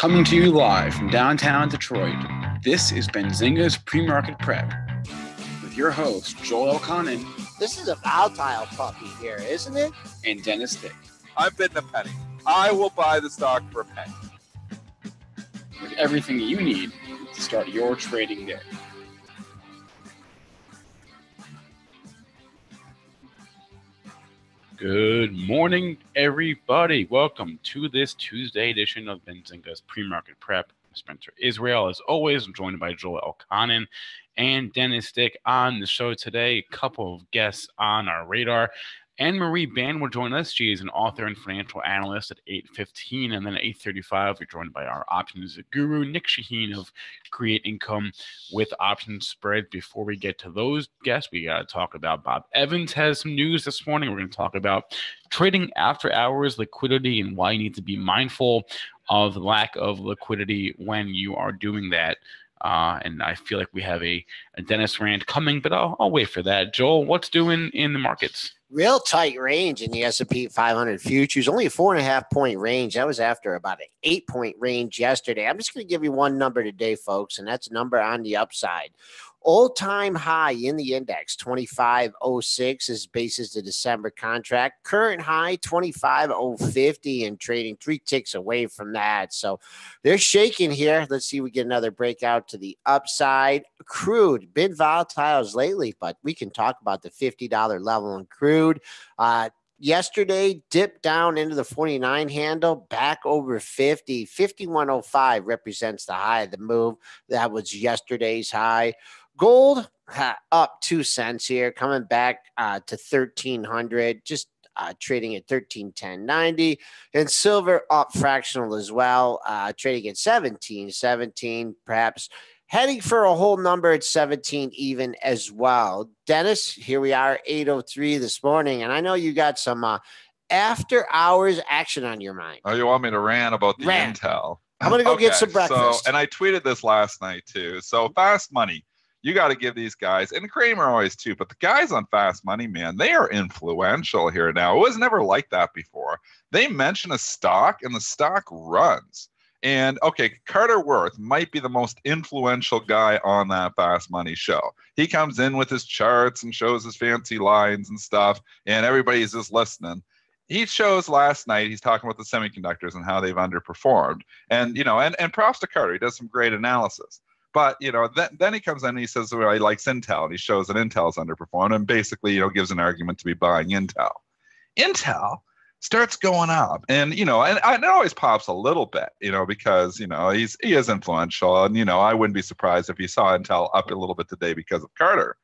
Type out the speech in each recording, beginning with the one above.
Coming to you live from downtown Detroit, this is Benzinga's PreMarket Prep with your host, Joel Chahine. This is a volatile puppy here, isn't it? And Dennis Dick. I'm bidding a penny. I will buy the stock for a penny. With everything you need to start your trading day. Good morning, everybody. Welcome to this Tuesday edition of Benzinga's PreMarket Prep. Spencer Israel, as always, I'm joined by Joel Chahine and Dennis Dick on the show today. A couple of guests on our radar. Anne-Marie Baiynd will join us. She is an author and financial analyst at 8:15, and then at 8:35, we're joined by our options guru, Nick Chahine of Create Income with Options Spread. Before we get to those guests, we got to talk about Bob Evans has some news this morning. We're going to talk about trading after hours, liquidity, and why you need to be mindful of the lack of liquidity when you are doing that. And I feel like we have a Dennis rant coming, but I'll wait for that. Joel, what's doing in the markets? Real tight range in the S&P 500 futures, only a 4.5 point range. That was after about an 8 point range yesterday. I'm just going to give you one number today, folks, and that's a number on the upside. All-time high in the index, 25.06 is basis the December contract. Current high, 25.050 and trading 3 ticks away from that. So they're shaking here. Let's see if we get another breakout to the upside. Crude, been volatile lately, but we can talk about the $50 level in crude. Yesterday, dipped down into the 49 handle, back over 50. 51.05 represents the high of the move. That was yesterday's high. Gold up 2 cents here, coming back to 1,300, just trading at 13.1090. And silver up fractional as well, trading at 17.17, perhaps heading for a whole number at 17 even as well. Dennis, here we are, 8:03 this morning, and I know you got some after hours action on your mind. Oh, you want me to rant about the Intel? I'm going to go get some breakfast. And I tweeted this last night too. So fast money, you got to give these guys, and Kramer always too, but the guys on fast money, man, they are influential here now. It was never like that before. They mention a stock and the stock runs. And okay, Carter Worth might be the most influential guy on that fast money show. He comes in with his charts and shows his fancy lines and stuff, and everybody's just listening. He shows last night, he's talking about the semiconductors and how they've underperformed. And, you know, and props to Carter, he does some great analysis. But, you know, then he comes in and he says, well, he likes Intel, and he shows that Intel's underperformed and basically, you know, gives an argument to be buying Intel. Intel starts going up, and, you know, and it always pops a little bit, you know, because, you know, he is influential, and, you know, I wouldn't be surprised if you saw Intel up a little bit today because of Carter.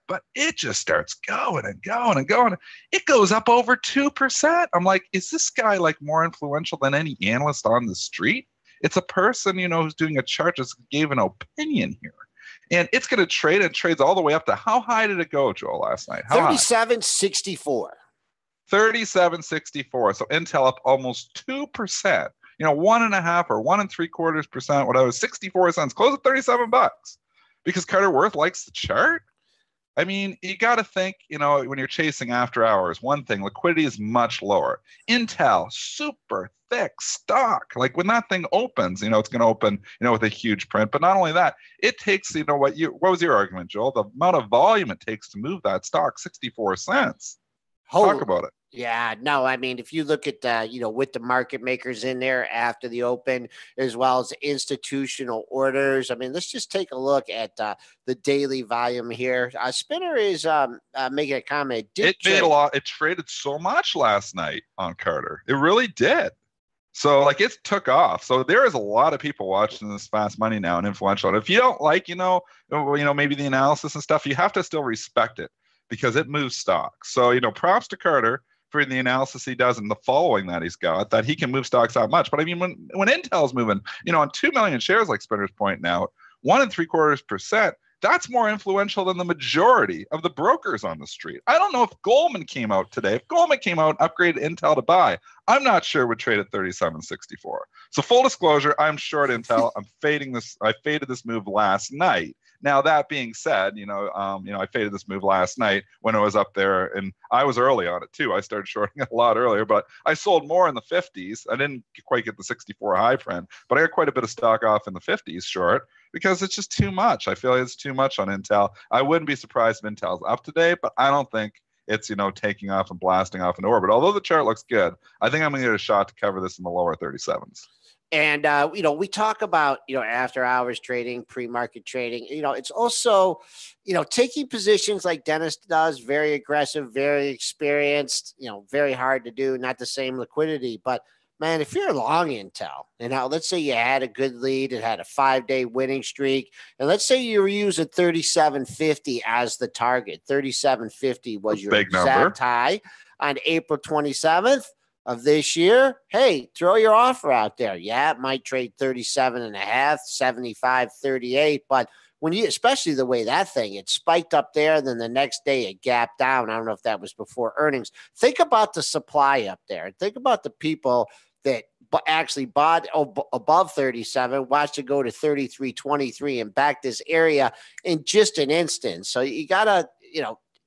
But it just starts going and going and going. It goes up over 2%. I'm like, is this guy like more influential than any analyst on the street? It's a person, you know, who's doing a chart, just gave an opinion here. And it's going to trade. It trades all the way up to, how high did it go, Joel, last night? 37.64. 37.64. So Intel up almost 2%. You know, 1.5 or 1.75%, whatever, 64 cents, close at $37 because Carter Worth likes the chart. I mean, you got to think, you know, when you're chasing after hours, one thing, liquidity is much lower. Intel, super thick stock. Like when that thing opens, you know, it's going to open, you know, with a huge print. But not only that, it takes, you know, what was your argument, Joel? The amount of volume it takes to move that stock, 64 cents. Talk about it. Yeah, no, I mean, if you look at, you know, with the market makers in there after the open, as well as institutional orders, I mean, let's just take a look at the daily volume here. Spinner is making a comment. It made a lot. It traded so much last night on Carter. It really did. So, like, it took off. So there is a lot of people watching this fast money now and influential. And if you don't like, you know, maybe the analysis and stuff, you have to still respect it because it moves stocks. So, you know, props to Carter for the analysis he does and the following that he's got, that he can move stocks that much. But I mean, when Intel's moving, you know, on 2 million shares, like Spinner's pointing out, 1.75%, that's more influential than the majority of the brokers on the street. I don't know if Goldman came out today. If Goldman came out and upgraded Intel to buy, I'm not sure it would trade at 37.64. So full disclosure, I'm short Intel. I'm fading this. I faded this move last night. Now that being said, I faded this move last night when it was up there, and I was early on it too. I started shorting it a lot earlier, but I sold more in the 50s. I didn't quite get the 64 high print, but I got quite a bit of stock off in the 50s short because it's just too much. I feel like it's too much on Intel. I wouldn't be surprised if Intel's up today, but I don't think it's taking off and blasting off into orbit. Although the chart looks good, I think I'm going to get a shot to cover this in the lower 37s. And, we talk about, after hours trading, pre-market trading, it's also, taking positions like Dennis does, very aggressive, very experienced, very hard to do, not the same liquidity. But man, if you're long Intel, and now let's say you had a good lead, it had a 5-day winning streak, and let's say you were using 37.50 as the target. 37.50 was your exact high on April 27th. Of this year, hey, throw your offer out there. Yeah, it might trade 37.5, 75.38, but when you, especially the way that thing, it spiked up there, then the next day it gapped down. I don't know if that was before earnings. Think about the supply up there. Think about the people that actually bought above 37, watched it go to 33.23 and back this area in just an instant. So you gotta,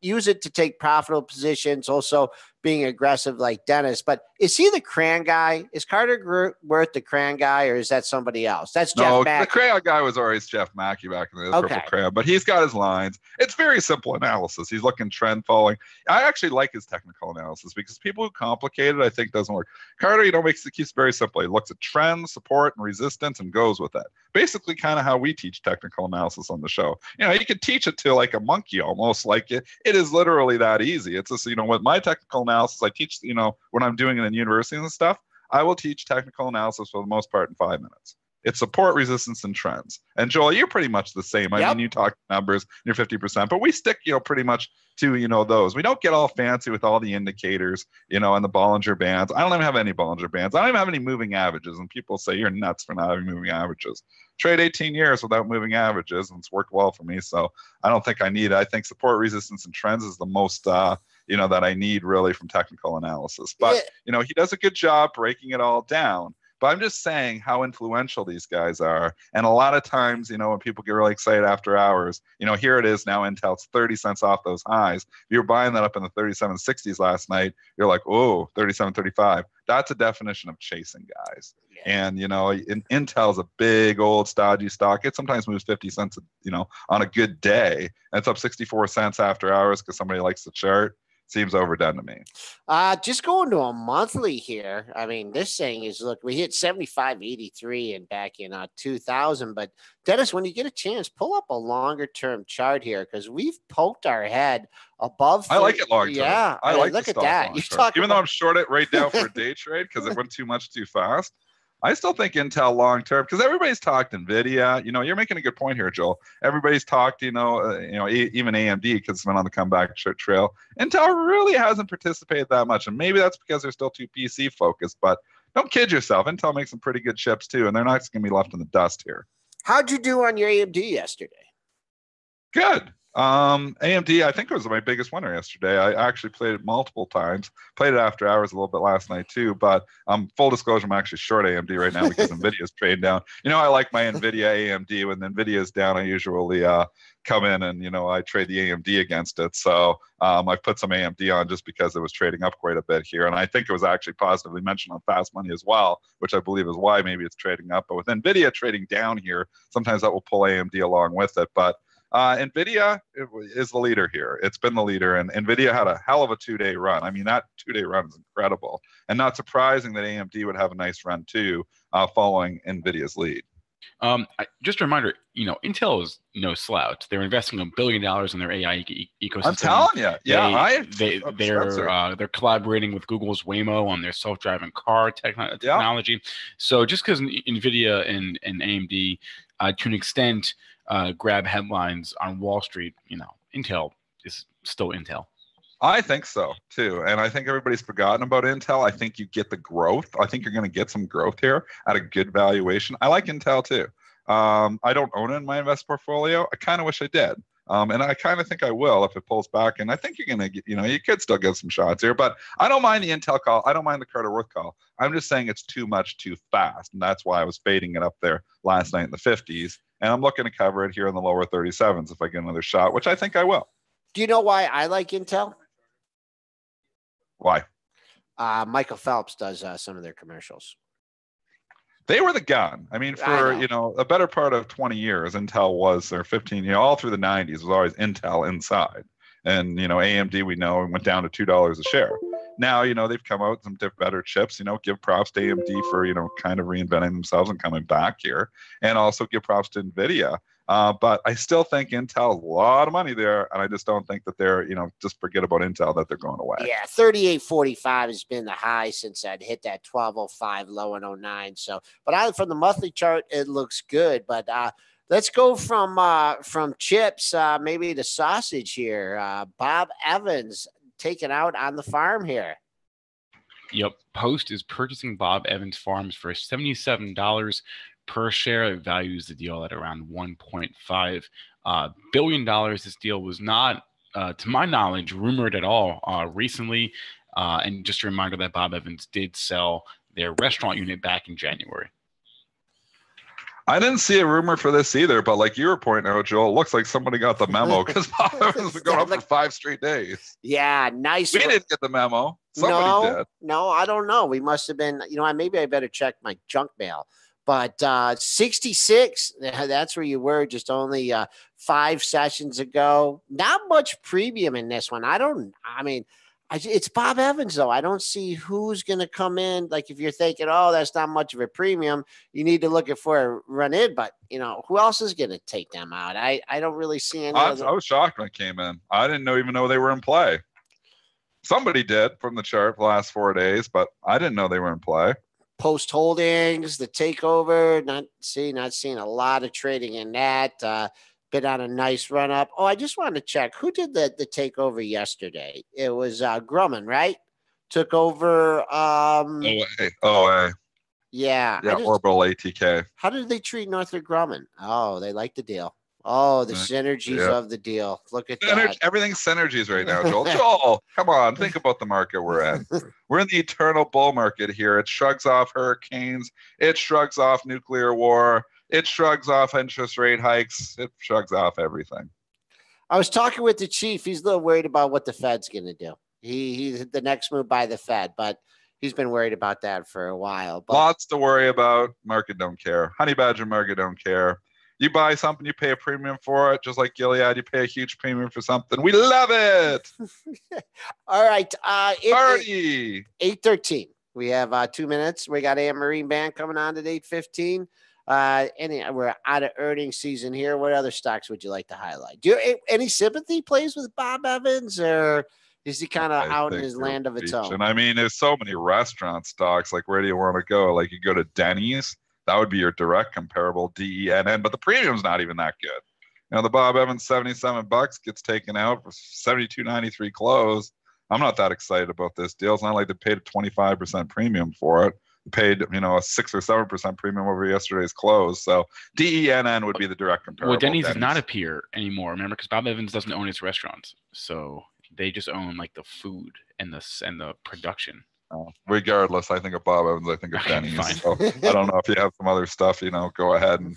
use it to take profitable positions. Also being aggressive like Dennis. But is he the crayon guy? Is Carter Worth the crayon guy, or is that somebody else? That's Jeff Mackey. The crayon guy was always Jeff Mackey back in the purple crayon, but he's got his lines. It's very simple analysis. He's looking trend following. I actually like his technical analysis because people who complicate it, I think, doesn't work. Carter, keeps it very simple. He looks at trends, support, and resistance and goes with it. Basically kind of how we teach technical analysis on the show. You could teach it to like a monkey almost. Like it is literally that easy. It's just, with my technical analysis, I teach, when I'm doing it in university and stuff, I will teach technical analysis for the most part in 5 minutes. It's support, resistance, and trends. And Joel, you're pretty much the same. I mean, you talk numbers, you're 50%, but we stick, pretty much to, those. We don't get all fancy with all the indicators, and the Bollinger Bands. I don't even have any Bollinger Bands. I don't even have any moving averages. And people say you're nuts for not having moving averages. Trade 18 years without moving averages, and it's worked well for me. So I don't think I need it. I think support, resistance, and trends is the most, that I need really from technical analysis. But, he does a good job breaking it all down. But I'm just saying how influential these guys are. And a lot of times, when people get really excited after hours, here it is now, Intel's 30 cents off those highs. If you're buying that up in the 37.60s last night, you're like, oh, 37.35. That's a definition of chasing, guys. Yeah. And, Intel's a big, old, stodgy stock. It sometimes moves 50 cents, on a good day. And it's up 64 cents after hours because somebody likes the chart. Seems overdone to me. Just going to a monthly here. I mean, this thing is, look, we hit 75.83 and back in 2000. But Dennis, when you get a chance, pull up a longer term chart here because we've poked our head above. I like it long term. Yeah, I like look at that. Even though I'm short it right now for a day trade because it went too much too fast. I still think Intel long term because everybody's talked Nvidia. You're making a good point here, Joel. Everybody's talked, even AMD because it's been on the comeback trail. Intel really hasn't participated that much, and maybe that's because they're still too PC focused. But don't kid yourself. Intel makes some pretty good chips too, and they're not going to be left in the dust here. How'd you do on your AMD yesterday? Good. AMD, I think it was my biggest winner yesterday. I actually played it multiple times. Played it after hours a little bit last night too. But full disclosure, I'm actually short AMD right now because Nvidia's trading down. I like my Nvidia AMD. When Nvidia's down, I usually come in and I trade the AMD against it. So I put some AMD on just because it was trading up quite a bit here, and I think it was actually positively mentioned on Fast Money as well, which I believe is why maybe it's trading up. But with Nvidia trading down here, sometimes that will pull AMD along with it. But Nvidia is the leader here. It's been the leader, and Nvidia had a hell of a 2-day run. I mean, that 2-day run is incredible, and not surprising that AMD would have a nice run too, following Nvidia's lead. Just a reminder, Intel is no slouch. They're investing $1 billion in their AI ecosystem. I'm telling you, they're collaborating with Google's Waymo on their self-driving car technology. Yeah. So just because Nvidia and AMD, to an extent, grab headlines on Wall Street, Intel is still Intel. I think so too, and I think everybody's forgotten about Intel. I think you get the growth. I think you're going to get some growth here at a good valuation. I like Intel too. I don't own it in my investment portfolio. I kind of wish I did. And I kind of think I will if it pulls back. And I think you're going to get, you could still get some shots here, but I don't mind the Intel call. I don't mind the Carter Worth call. I'm just saying it's too much too fast. And that's why I was fading it up there last night in the 50s. And I'm looking to cover it here in the lower 37s if I get another shot, which I think I will. Do you know why I like Intel? Why? Michael Phelps does some of their commercials. They were the gun. I mean, for, a better part of 20 years, Intel was their 15, all through the 90s was always Intel inside. And, AMD, we know, went down to $2 a share. Now, they've come out with some better chips, give props to AMD for, kind of reinventing themselves and coming back here. And also give props to NVIDIA. But I still think Intel has a lot of money there. And I just don't think that they're, just forget about Intel, that they're going away. Yeah, 38.45 has been the high since I'd hit that 12.05 low in 09. So, but from the monthly chart, it looks good. But let's go from chips, maybe to sausage here. Bob Evans taken out on the farm here. Yep. Post is purchasing Bob Evans Farms for $77 per share. It values the deal at around $1.5 billion. This deal was not, to my knowledge, rumored at all recently. And just a reminder that Bob Evans did sell their restaurant unit back in January. I didn't see a rumor for this either, but like you were pointing out, Joel, it looks like somebody got the memo because Bob Evans has been going up for 5 straight days. Yeah, nice. We didn't get the memo. Somebody did. No, I don't know. We must have been, maybe I better check my junk mail. But 66, that's where you were just only 5 sessions ago. Not much premium in this one. It's Bob Evans, though. I don't see who's going to come in. Like, if you're thinking, oh, that's not much of a premium, you need to look for a run in. But, who else is going to take them out? I don't really see any. I was shocked when it came in. I didn't even know they were in play. Somebody did from the chart the last 4 days, but I didn't know they were in play. Post holdings, the takeover, not seeing a lot of trading in that. Been on a nice run up. Oh, I just wanted to check who did the takeover yesterday. It was Grumman, right? Took over. OA. Yeah. Orbital ATK. How did they treat Northrop Grumman? Oh, they liked the deal. Oh, the synergies of the deal. Look at that. Everything's synergies right now, Joel. Joel, come on. Think about the market we're in. We're in the eternal bull market here. It shrugs off hurricanes. It shrugs off nuclear war. It shrugs off interest rate hikes. It shrugs off everything. I was talking with the chief. He's a little worried about what the Fed's going to do. He's the next move by the Fed, but he's been worried about that for a while. But lots to worry about. Market don't care. Honey Badger market don't care. You buy something, you pay a premium for it. Just like Gilead, you pay a huge premium for something. We love it. All right. Party. 8:13. We have 2 minutes. We got AM Marine Band coming on at 8:15. We're out of earnings season here. What other stocks would you like to highlight? Do you any sympathy plays with Bob Evans, or is he kind of out in his land of its own? And I mean, there's so many restaurant stocks. Like, where do you want to go? Like, you go to Denny's. That would be your direct comparable, DENN, but the premium's not even that good. The Bob Evans $77 gets taken out for $72.93 close. I'm not that excited about this deal. It's not like they paid a 25% premium for it. They paid, a 6 or 7% premium over yesterday's close. So DENN would be the direct comparable. Well, Denny's does not appear anymore, remember, because Bob Evans doesn't own its restaurants. So they just own like the food and the production. Regardless, I think of Bob Evans, I think of Denny's. So I don't know if you have some other stuff, go ahead and,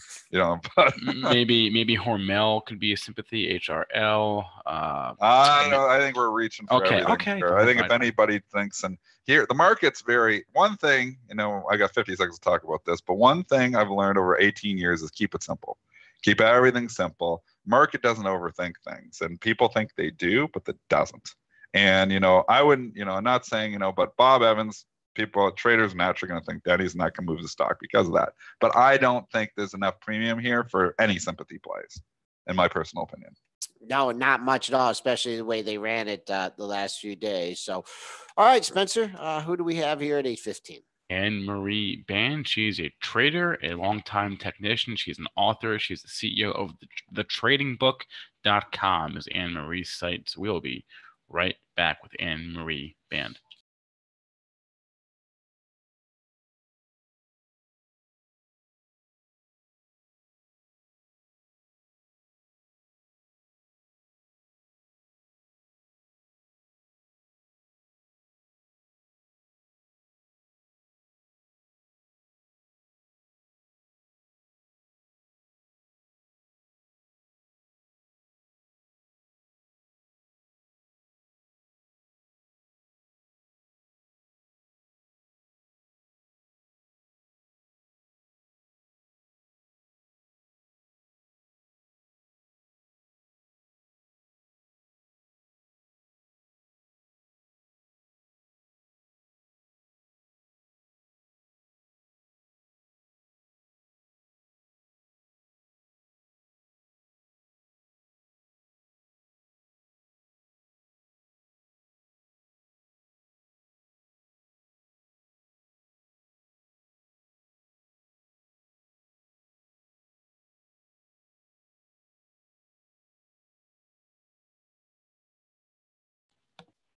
but maybe Hormel could be a sympathy, HRL. I think we're reaching for everything. Okay. I think if anybody thinks, and here, the market's one thing, I got 50 seconds to talk about this, but one thing I've learned over 18 years is keep it simple. Keep everything simple. Market doesn't overthink things, and people think they do, but it doesn't. And, I wouldn't, I'm not saying, but Bob Evans, traders naturally going to think Denny's and that can move the stock because of that. But I don't think there's enough premium here for any sympathy plays, in my personal opinion. No, not much at all, especially the way they ran it the last few days. So, all right, Spencer, who do we have here at 8:15? Anne-Marie Baiynd. She's a trader, a longtime technician. She's an author. She's the CEO of the tradingbook.com is Anne-Marie's site. So we'll be right back with Anne-Marie Baiynd.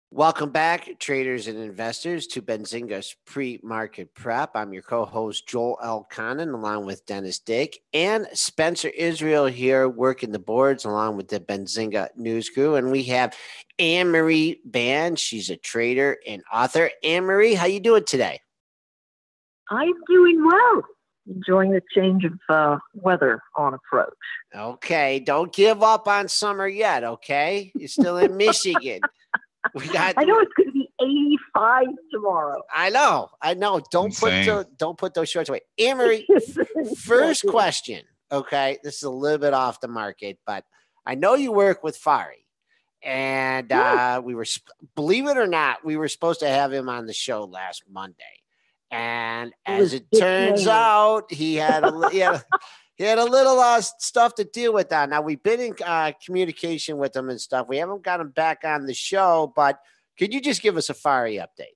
Welcome back, traders and investors, to Benzinga's Pre-Market Prep. I'm your co-host, Joel L. Conan, along with Dennis Dick and Spencer Israel here working the boards along with the Benzinga news crew. And we have Anne-Marie Baiynd. She's a trader and author. Anne-Marie, how you doing today? I'm doing well. Enjoying the change of weather on approach. Okay, don't give up on summer yet, okay? You're still in Michigan. I know it's going to be 85 tomorrow. I know. Don't put those shorts away. Anne-Marie, first question. Okay, this is a little bit off the market, but I know you work with Fari, and we were, believe it or not, we were supposed to have him on the show last Monday, and as it turns out, he had a little stuff to deal with that. Now, we've been in communication with him and stuff. We haven't got him back on the show, but could you just give us a Fari update?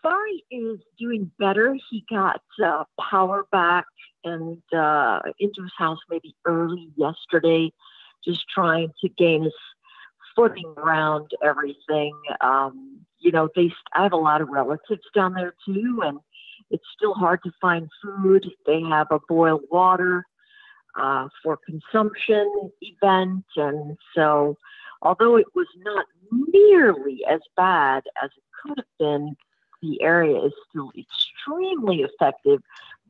Fari is doing better. He got power back and into his house maybe early yesterday, just trying to gain his footing around everything. I have a lot of relatives down there too, and it's still hard to find food. They have a boiled water for consumption event. And so although it was not nearly as bad as it could have been, the area is still extremely effective.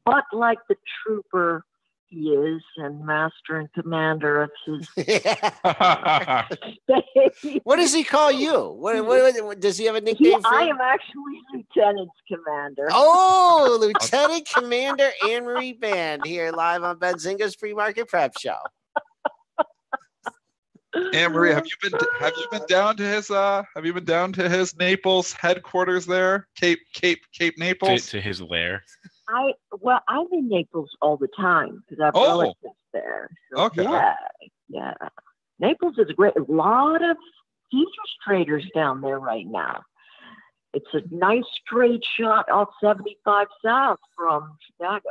But like the trooper he is and master and commander of his state. What does he call you? What does he have a nickname for you? I am actually Lieutenant Commander. Oh, Lieutenant Commander Anne-Marie Baiynd here live on Benzinga's Pre-Market Prep Show. Anne-Marie, have you been down to his Naples headquarters there? Cape Naples? To his lair. I'm in Naples all the time because I have relatives there. So, okay. Yeah. Naples is a lot of futures traders down there right now. It's a nice straight shot off 75 South from Chicago.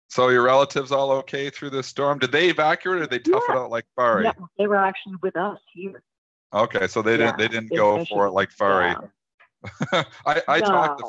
So your relatives all okay through this storm? Did they evacuate or did they tough it out like Fari? Yeah, they were actually with us here. Okay, so they didn't go for it like Fari. Yeah. I talked to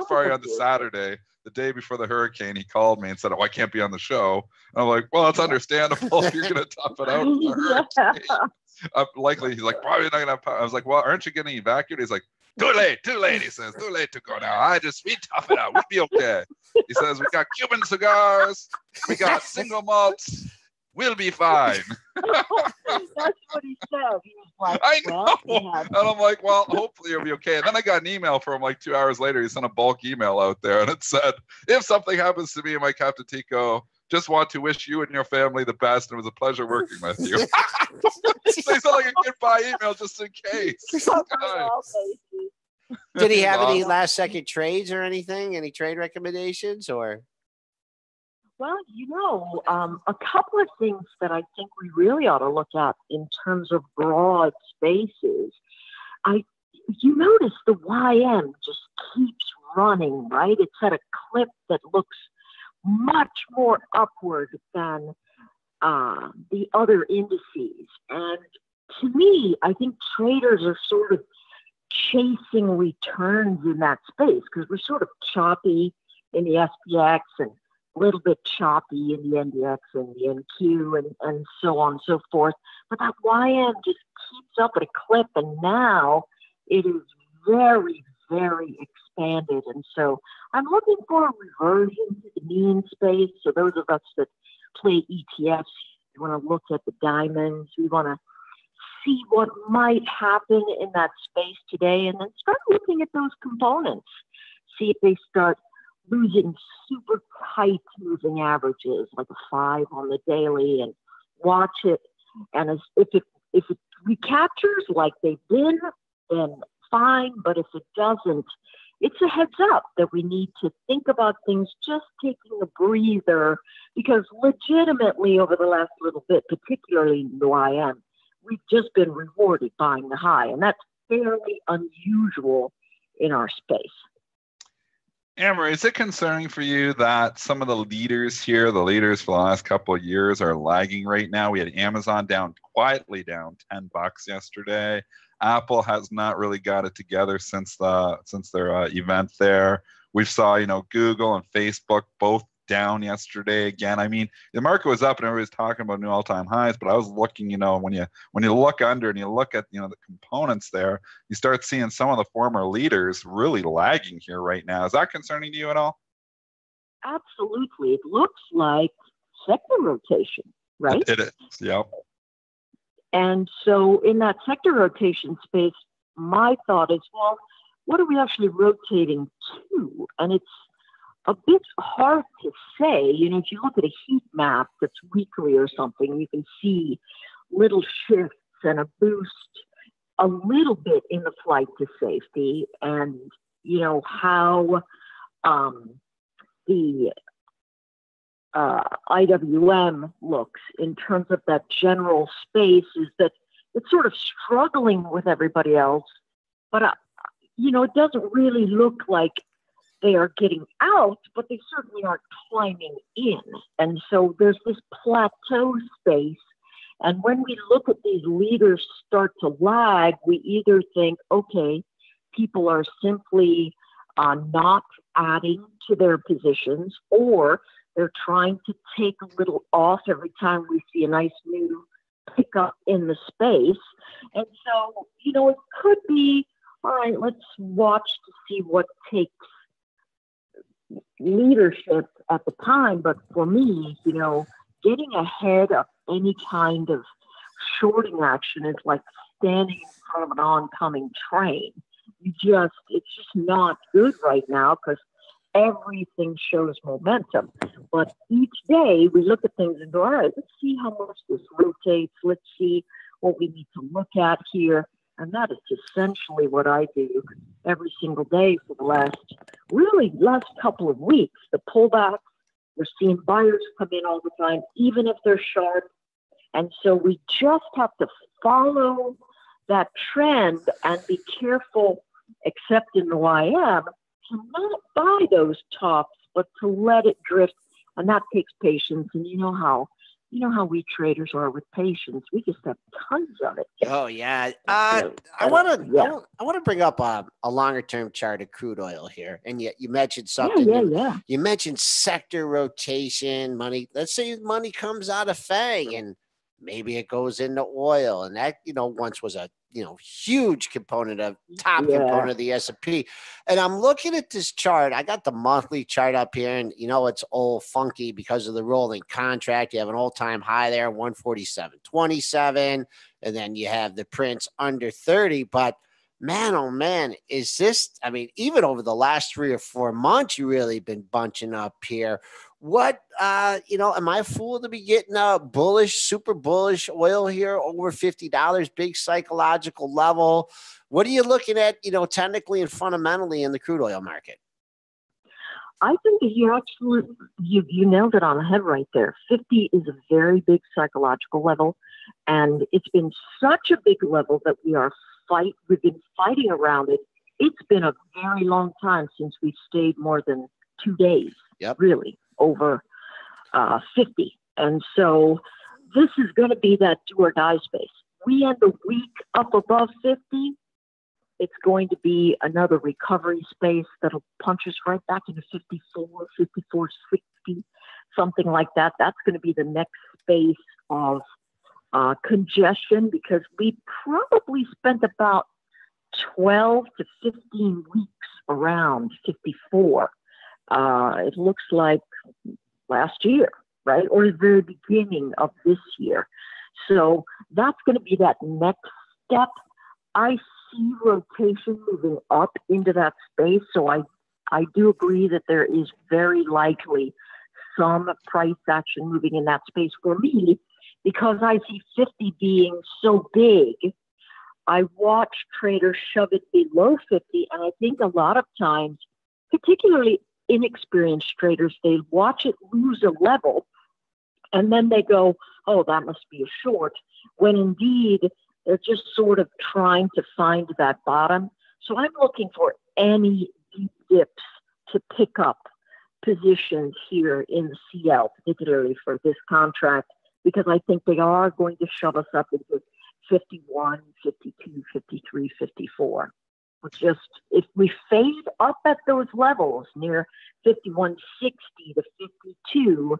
Fari on the Saturday, the day before the hurricane. He called me and said, "Oh, I can't be on the show." And I'm like, "Well, it's understandable if you're going to tough it out with the hurricane." Likely, he's like, "Probably not going to have power." I was like, "Well, aren't you getting evacuated?" He's like, Too late. He says, "Too late to go now. We tough it out. We'll be okay." He says, "We got Cuban cigars. We got single malts. We'll be fine." That's what he said. He was like, I know. And I'm like, well, hopefully you'll be okay. And then I got an email from him like 2 hours later. He sent a bulk email out there and it said, "If something happens to me and my Captain Tico, just want to wish you and your family the best. And it was a pleasure working with you." So he sent like a goodbye email just in case. Did he have any last second trades or anything? Any trade recommendations or? Well, a couple of things that I think we really ought to look at in terms of broad spaces. You notice the YM just keeps running, right? It's at a clip that looks much more upward than the other indices. And to me, I think traders are sort of chasing returns in that space because we're sort of choppy in the SPX and a little bit choppy in the NDX and the NQ and so on and so forth. But that YM just keeps up at a clip, and now it is very, very expanded. And so I'm looking for a reversion to the mean space. So those of us that play ETFs, we want to look at the diamonds. We want to see what might happen in that space today, and then start looking at those components. See if they start losing super tight moving averages, like a 5 on the daily, and watch it. And if it recaptures like they've been, then fine. But if it doesn't, it's a heads up that we need to think about things just taking a breather, because legitimately over the last little bit, particularly in the YM, we've just been rewarded buying the high, and that's fairly unusual in our space. Amber, is it concerning for you that some of the leaders here, the leaders for the last couple of years, are lagging right now? We had Amazon quietly down $10 yesterday. Apple has not really got it together since their event there. We saw, Google and Facebook both down yesterday again. I mean, the market was up and everybody's talking about new all-time highs, but I was looking, when you look under and you look at, the components there, you start seeing some of the former leaders really lagging here right now. Is that concerning to you at all? Absolutely. It looks like sector rotation, right? It is, yeah. And so in that sector rotation space, my thought is, well, what are we actually rotating to? And it's a bit hard to say. If you look at a heat map that's weekly or something, you can see little shifts and a boost a little bit in the flight to safety, and how the IWM looks in terms of that general space is that it's sort of struggling with everybody else, but it doesn't really look like they are getting out, but they certainly aren't climbing in. And so there's this plateau space. And when we look at these leaders start to lag, we either think, okay, people are simply not adding to their positions, or they're trying to take a little off every time we see a nice new pickup in the space. And so, it could be, all right, let's watch to see what takes leadership at the time. But for me, getting ahead of any kind of shorting action is like standing in front of an oncoming train. It's just not good right now because everything shows momentum. But each day we look at things and go, all right, let's see how much this rotates. Let's see what we need to look at here. And that is essentially what I do every single day for the last couple of weeks. The pullback, we're seeing buyers come in all the time, even if they're sharp. And so we just have to follow that trend and be careful, except in the YM, to not buy those tops, but to let it drift. And that takes patience. And you know how we traders are with patience. We just have tons of it. Oh yeah. I want to bring up a longer term chart of crude oil here. And yet you mentioned something. Yeah. You mentioned sector rotation, money. Let's say money comes out of FANG and maybe it goes into oil, and that once was a huge component of component of the S&P. And I'm looking at this chart. I got the monthly chart up here, and it's all funky because of the rolling contract. You have an all-time high there, 147.27, and then you have the prints under 30. But man, oh man, is this? I mean, even over the last 3 or 4 months, you really been bunching up here. What, am I a fool to be getting a super bullish oil here over $50, big psychological level? What are you looking at, technically and fundamentally in the crude oil market? I think you nailed it on the head right there. 50 is a very big psychological level, and it's been such a big level that we've been fighting around it. It's been a very long time since we stayed more than 2 days, really, over 50. And so this is going to be that do or die space. We end the week up above 50. It's going to be another recovery space that'll punch us right back into 54, 54.60, something like that. That's going to be the next space of congestion, because we probably spent about 12 to 15 weeks around 54. It looks like last year, right? Or the very beginning of this year. So that's going to be that next step. I see rotation moving up into that space. So I do agree that there is very likely some price action moving in that space for me, because I see 50 being so big. I watch traders shove it below 50. And I think a lot of times, particularly inexperienced traders, they watch it lose a level and then they go, oh, that must be a short, when indeed they're just sort of trying to find that bottom. So I'm looking for any deep dips to pick up positions here in CL, particularly for this contract, because I think they are going to shove us up into 51, 52, 53, 54. Just if we fade up at those levels near 51.60 to 52,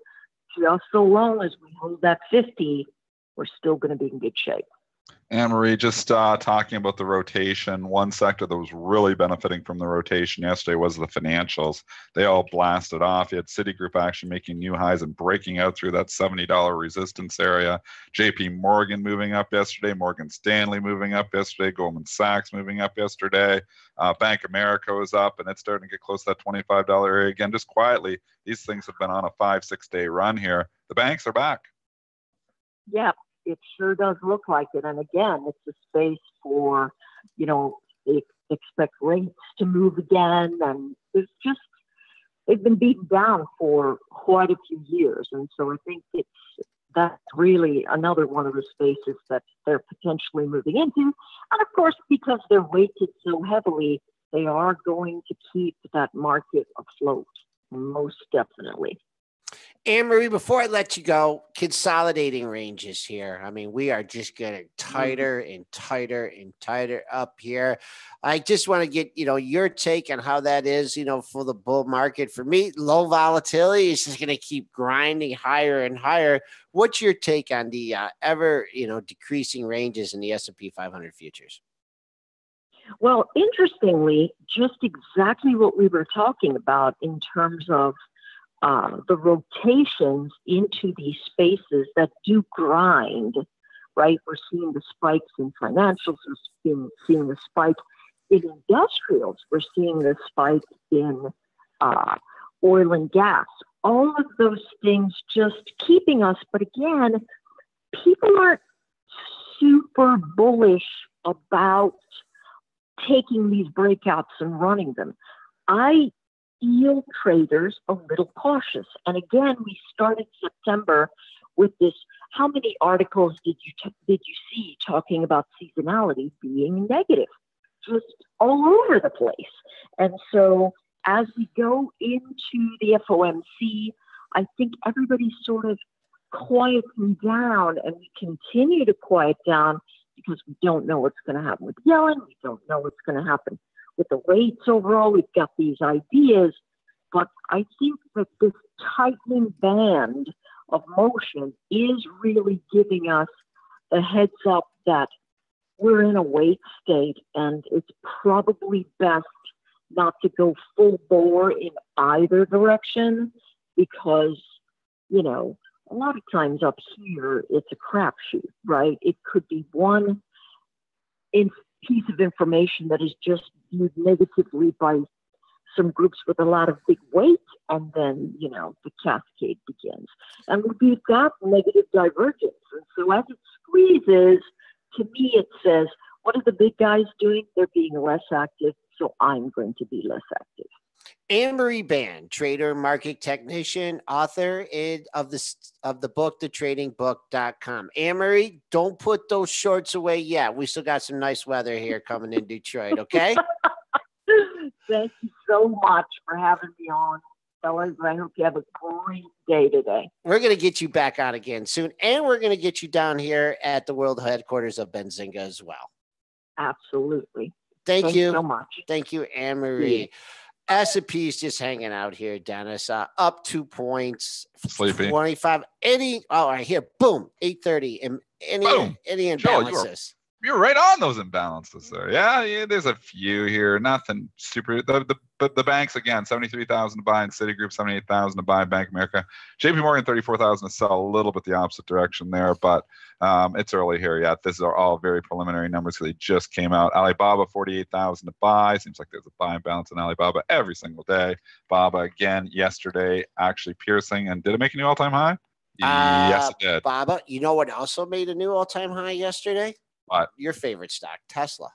just so long as we hold that 50, we're still going to be in good shape. Anne-Marie, just talking about the rotation, one sector that was really benefiting from the rotation yesterday was the financials. They all blasted off. You had Citigroup actually making new highs and breaking out through that $70 resistance area. JP Morgan moving up yesterday. Morgan Stanley moving up yesterday. Goldman Sachs moving up yesterday. Bank of America was up, and it's starting to get close to that $25 area again. Just quietly, these things have been on a 5-6 day run here. The banks are back. Yeah. It sure does look like it. And again, it's a space for, expect rates to move again. And they've been beaten down for quite a few years. And so I think that's really another one of the spaces that they're potentially moving into. And of course, because they're weighted so heavily, they are going to keep that market afloat, most definitely. Anne-Marie, before I let you go, consolidating ranges here. I mean, we are just getting tighter and tighter and tighter up here. I just want to get, your take on how that is, for the bull market. For me, low volatility is just going to keep grinding higher and higher. What's your take on the ever, decreasing ranges in the S&P 500 futures? Well, interestingly, just exactly what we were talking about in terms of the rotations into these spaces that do grind, right? We're seeing the spikes in financials, we're seeing the spike in industrials, we're seeing the spike in oil and gas. All of those things just keeping us, but again, people aren't super bullish about taking these breakouts and running them. I feel traders a little cautious. And again, we started September with this. How many articles did you see talking about seasonality being negative? Just all over the place. And so as we go into the FOMC, I think everybody's sort of quieting down, and we continue to quiet down because we don't know what's going to happen with Yellen. We don't know what's going to happen with the rates overall. We've got these ideas, but I think that this tightening band of motion is really giving us a heads up that we're in a wait state, and it's probably best not to go full bore in either direction because, a lot of times up here, it's a crapshoot, right? It could be one piece of information that is just viewed negatively by some groups with a lot of big weight, and then, the cascade begins. And we've got negative divergence. And so as it squeezes, to me, it says, what are the big guys doing? They're being less active, so I'm going to be less active. Anne-Marie Baiynd, trader, market technician, author of the book, thetradingbook.com. Anne-Marie, don't put those shorts away yet. We still got some nice weather here coming in Detroit, okay? Thank you so much for having me on, fellas. I hope you have a great day today. We're going to get you back on again soon, and we're going to get you down here at the world headquarters of Benzinga as well. Absolutely. Thank you so much. Thank you, Anne-Marie. Yeah. S&P is just hanging out here, Dennis. Up 2 points. Sleepy. 25. I hear boom, 8:30. And any imbalances. You're right on those imbalances there. Yeah, there's a few here. Nothing super. The banks, again, 73,000 to buy in Citigroup, 78,000 to buy in Bank of America. JP Morgan, 34,000 to sell, a little bit the opposite direction there, but it's early here yet. These are all very preliminary numbers because they just came out. Alibaba, 48,000 to buy. Seems like there's a buy and balance in Alibaba every single day. Baba, again, yesterday, actually piercing. And did it make a new all-time high? Yes, it did. Baba, you know what also made a new all-time high yesterday? What? Your favorite stock, Tesla.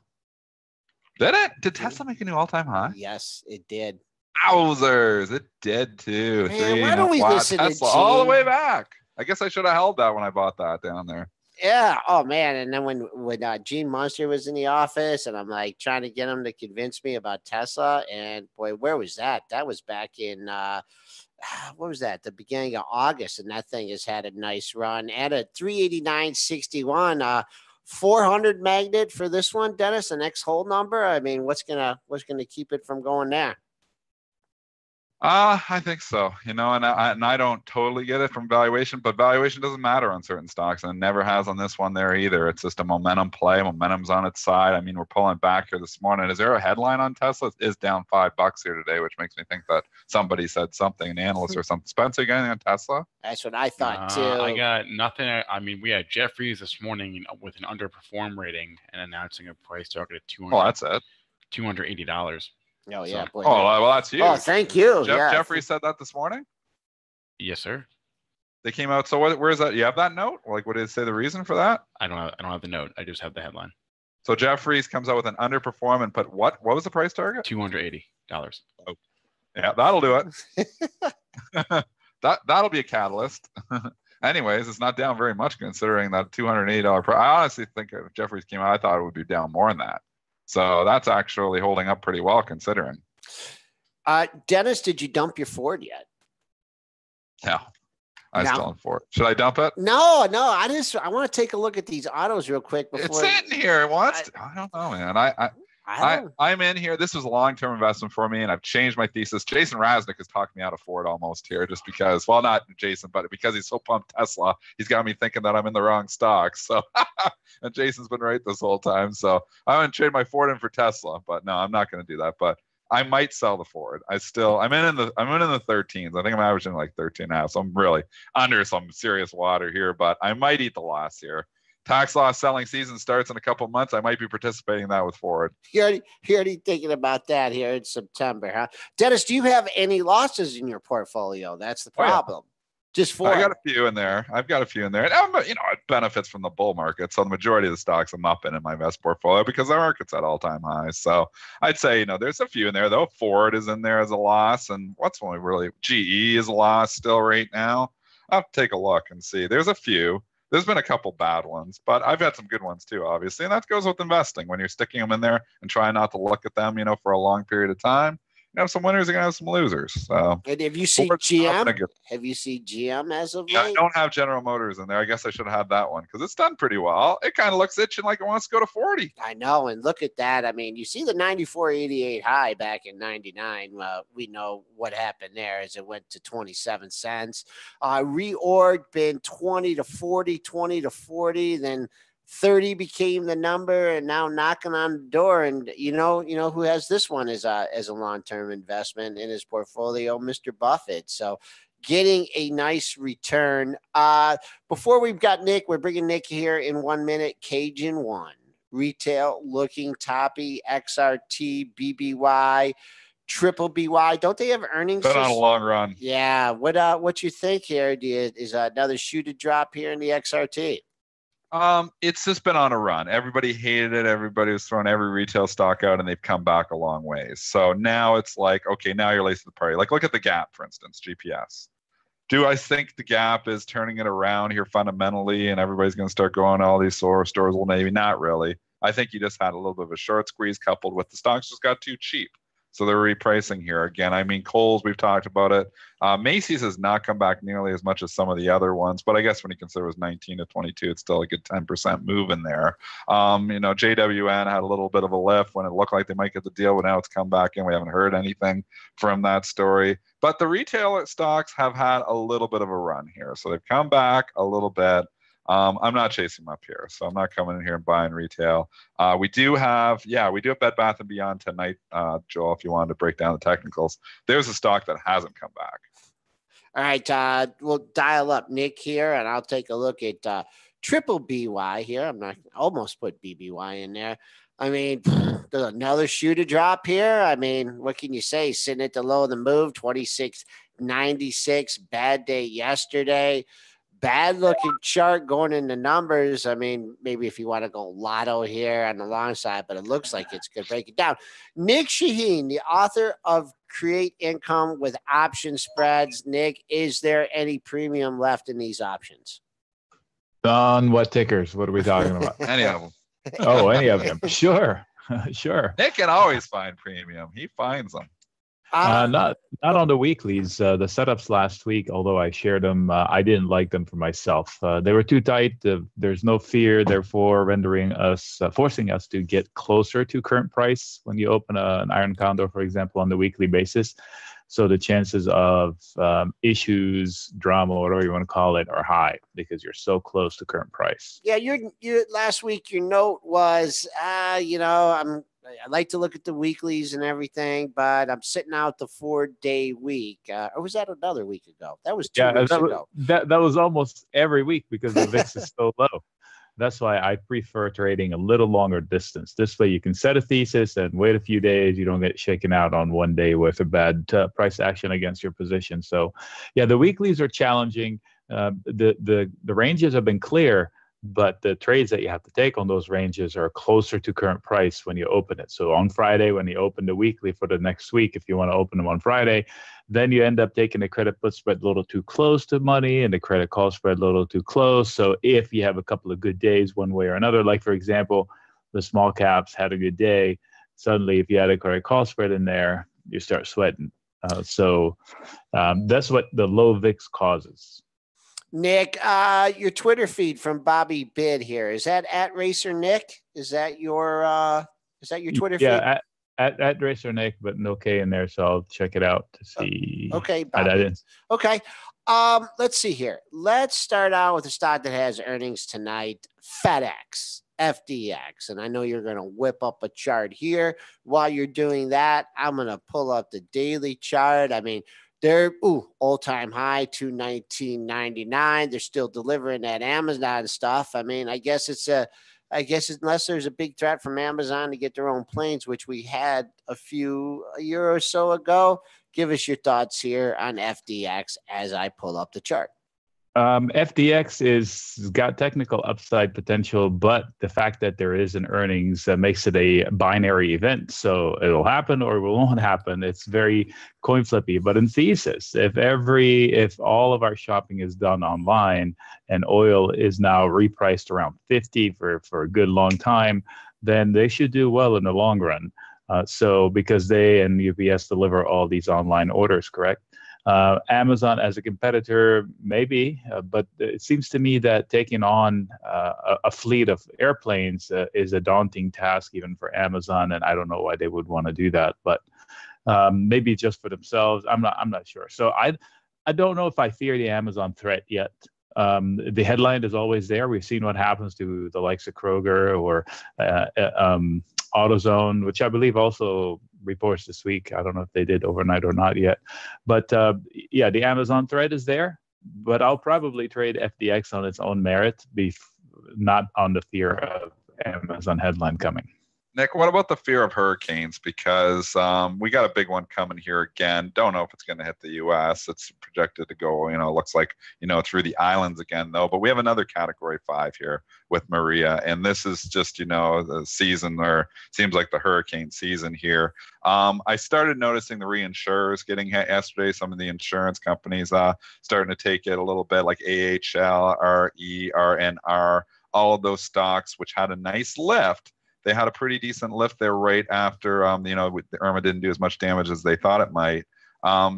Did it? Did Tesla make a new all-time high? Yes, it did. Wowzers. It did too. Man, why don't we listen Tesla to all the way back? I guess I should have held that when I bought that down there. Yeah. Oh man. And then when Gene Munster was in the office, and I'm like trying to get him to convince me about Tesla, and boy, where was that? That was back in what was that? The beginning of August, and that thing has had a nice run at a 389.61. 400 magnet for this one, Dennis. The next hold number. I mean, what's gonna keep it from going there? I think so, and I don't totally get it from valuation, but valuation doesn't matter on certain stocks, and it never has on this one there either. It's just a momentum play. Momentum's on its side. I mean, we're pulling back here this morning. Is there a headline on Tesla? It is down $5 here today, which makes me think that somebody said something, an analyst or something. Spencer, you got anything on Tesla? That's what I thought too. I got nothing. I mean, we had Jeffries this morning with an underperform rating and announcing a price target of $200. Oh, that's it. $280. Oh yeah. Boy, oh well, that's huge. Oh, thank you. Jeffrey said that this morning. Yes, sir. They came out. So where is that? You have that note? Like, what did it say? The reason for that? I don't have the note. I just have the headline. So Jeffries comes out with an underperform and put what? What was the price target? $280. Oh, yeah, that'll do it. That'll be a catalyst. Anyways, it's not down very much considering that $280 price. I honestly think if Jeffries came out, I thought it would be down more than that. So that's actually holding up pretty well considering. Dennis, did you dump your Ford yet? No, I still am for it. Should I dump it? No. I want to take a look at these autos real quick before. It's sitting here. I don't know, man. I'm in here. This was a long-term investment for me, and I've changed my thesis. Jason Raznick has talked me out of Ford almost here, just because. Well, not Jason, but because he's so pumped Tesla, he's got me thinking that I'm in the wrong stock. So, and Jason's been right this whole time. So I'm gonna trade my Ford in for Tesla, but no, I'm not gonna do that. But I might sell the Ford. I'm in the 13s. I think I'm averaging like 13.5. So I'm really under some serious water here, but I might eat the loss here. Tax loss selling season starts in a couple of months. I might be participating in that with Ford. You're already thinking about that here in September, huh? Dennis, do you have any losses in your portfolio? That's the problem. Oh, yeah. Just Ford. I got a few in there. I've got a few in there. And, it benefits from the bull market. So the majority of the stocks I'm up in my invest portfolio because the market's at all-time highs. So I'd say, there's a few in there, though. Ford is in there as a loss. And what's one really? GE is a loss still right now. I'll have to take a look and see. There's a few. There's been a couple bad ones, but I've had some good ones too, obviously. And that goes with investing. When you're sticking them in there and trying not to look at them, for a long period of time, have some winners, you're going to have some losers. So, and have you seen GM? Have you seen GM as of late? I don't have General Motors in there. I guess I should have had that one because it's done pretty well. It kind of looks itching like it wants to go to 40. I know. And look at that. I mean, you see the 94.88 high back in 99. We know what happened there as it went to 27 cents. Reorg been 20 to 40, 20 to 40. Then 30 became the number, and now knocking on the door. And you know who has this one as a long-term investment in his portfolio? Mr. Buffett. So getting a nice return. Before we've got Nick, we're bringing Nick here in 1 minute. Cajun One, retail looking toppy, XRT, BBY, triple BY. Don't they have earnings? Been on a long run. Yeah. What you think here? Is another shoe to drop here in the XRT? It's just been on a run. Everybody hated it. Everybody was throwing every retail stock out, and they've come back a long ways. So now it's like, okay, now you're late to the party. Like, look at the Gap, for instance, GPS. Do I think the Gap is turning it around here fundamentally, and everybody's going to start going to all these stores? Well, maybe not really. I think you just had a little bit of a short squeeze coupled with the stocks just got too cheap. So they're repricing here again. I mean, Kohl's, we've talked about it. Macy's has not come back nearly as much as some of the other ones, but I guess when you consider it was 19 to 22, it's still a good 10% move in there. JWN had a little bit of a lift when it looked like they might get the deal, but now it's come back in. We haven't heard anything from that story. But the retail stocks have had a little bit of a run here. So they've come back a little bit. I'm not chasing them up here, so I'm not coming in here and buying retail. We do have Bed Bath & Beyond tonight, Joel, if you wanted to break down the technicals. There's a stock that hasn't come back. All right, we'll dial up Nick here, and I'll take a look at triple BY here. I'm not almost put BBY in there. I mean, there's another shoe to drop here. I mean, what can you say? Sitting at the low of the move, 26.96. Bad day yesterday. Bad looking chart going into numbers. I mean, maybe if you want to go lotto here on the long side, but it looks like it's going to break it down. Nick Chahine, the author of Create Income with Option Spreads. Nick, is there any premium left in these options? On what tickers? What are we talking about? Any of them. Oh, any of them. Sure. Sure. Nick can always find premium. He finds them. Not on the weeklies. The setups last week, although I shared them, I didn't like them for myself. They were too tight. There's no fear, therefore forcing us to get closer to current price when you open an iron condor, for example, on the weekly basis. So the chances of issues, drama, whatever you want to call it, are high because you're so close to current price. Yeah, you last week your note was, I like to look at the weeklies and everything, but I'm sitting out the 4-day week. Or was that another week ago? That was 2 weeks ago. That was almost every week because the VIX is so low. That's why I prefer trading a little longer distance. This way you can set a thesis and wait a few days. You don't get shaken out on one day with a bad price action against your position. So, yeah, the weeklies are challenging. The ranges have been clear, but the trades that you have to take on those ranges are closer to current price when you open it. So on Friday, when you open the weekly for the next week, if you want to open them on Friday, then you end up taking the credit put spread a little too close to money and the credit call spread a little too close. So if you have a couple of good days one way or another, like for example, the small caps had a good day, suddenly if you had a credit call spread in there, you start sweating. So that's what the low VIX causes. Nick, your Twitter feed from Bobby Bid here, is that at Racer Nick? Is that your Twitter feed? Yeah, at Racer Nick, but no K in there, so I'll check it out to see. Okay, Bobby. Okay. Let's see here. Let's start out with a stock that has earnings tonight, FedEx, FDX. And I know you're going to whip up a chart here. While you're doing that, I'm going to pull up the daily chart. I mean, they're all-time high, $219.99. They're still delivering that Amazon stuff. I mean, I guess unless there's a big threat from Amazon to get their own planes, which we had a year or so ago. Give us your thoughts here on FDX as I pull up the chart. FDX is got technical upside potential, but the fact that there is an earnings makes it a binary event. So it'll happen or it won't happen. It's very coin flippy. But in thesis, if all of our shopping is done online and oil is now repriced around 50 for a good long time, then they should do well in the long run. So because they and UPS deliver all these online orders, correct? Amazon as a competitor, maybe, but it seems to me that taking on a fleet of airplanes is a daunting task even for Amazon, and I don't know why they would want to do that, but maybe just for themselves. I'm not sure. So I don't know if I fear the Amazon threat yet. The headline is always there. We've seen what happens to the likes of Kroger or AutoZone, which I believe also reports this week. I don't know if they did overnight or not yet. But yeah, the Amazon threat is there, but I'll probably trade FDX on its own merit, not on the fear of Amazon headline coming. Nick, what about the fear of hurricanes? Because we got a big one coming here again. Don't know if it's going to hit the U.S. It's projected to go, looks like, through the islands again, though. But we have another Category 5 here with Maria. And this is just, the season, or seems like the hurricane season here. I started noticing the reinsurers getting hit yesterday. Some of the insurance companies starting to take it a little bit, like AHL, RE, RNR, all of those stocks, which had a nice lift. They had a pretty decent lift there right after, the Irma didn't do as much damage as they thought it might.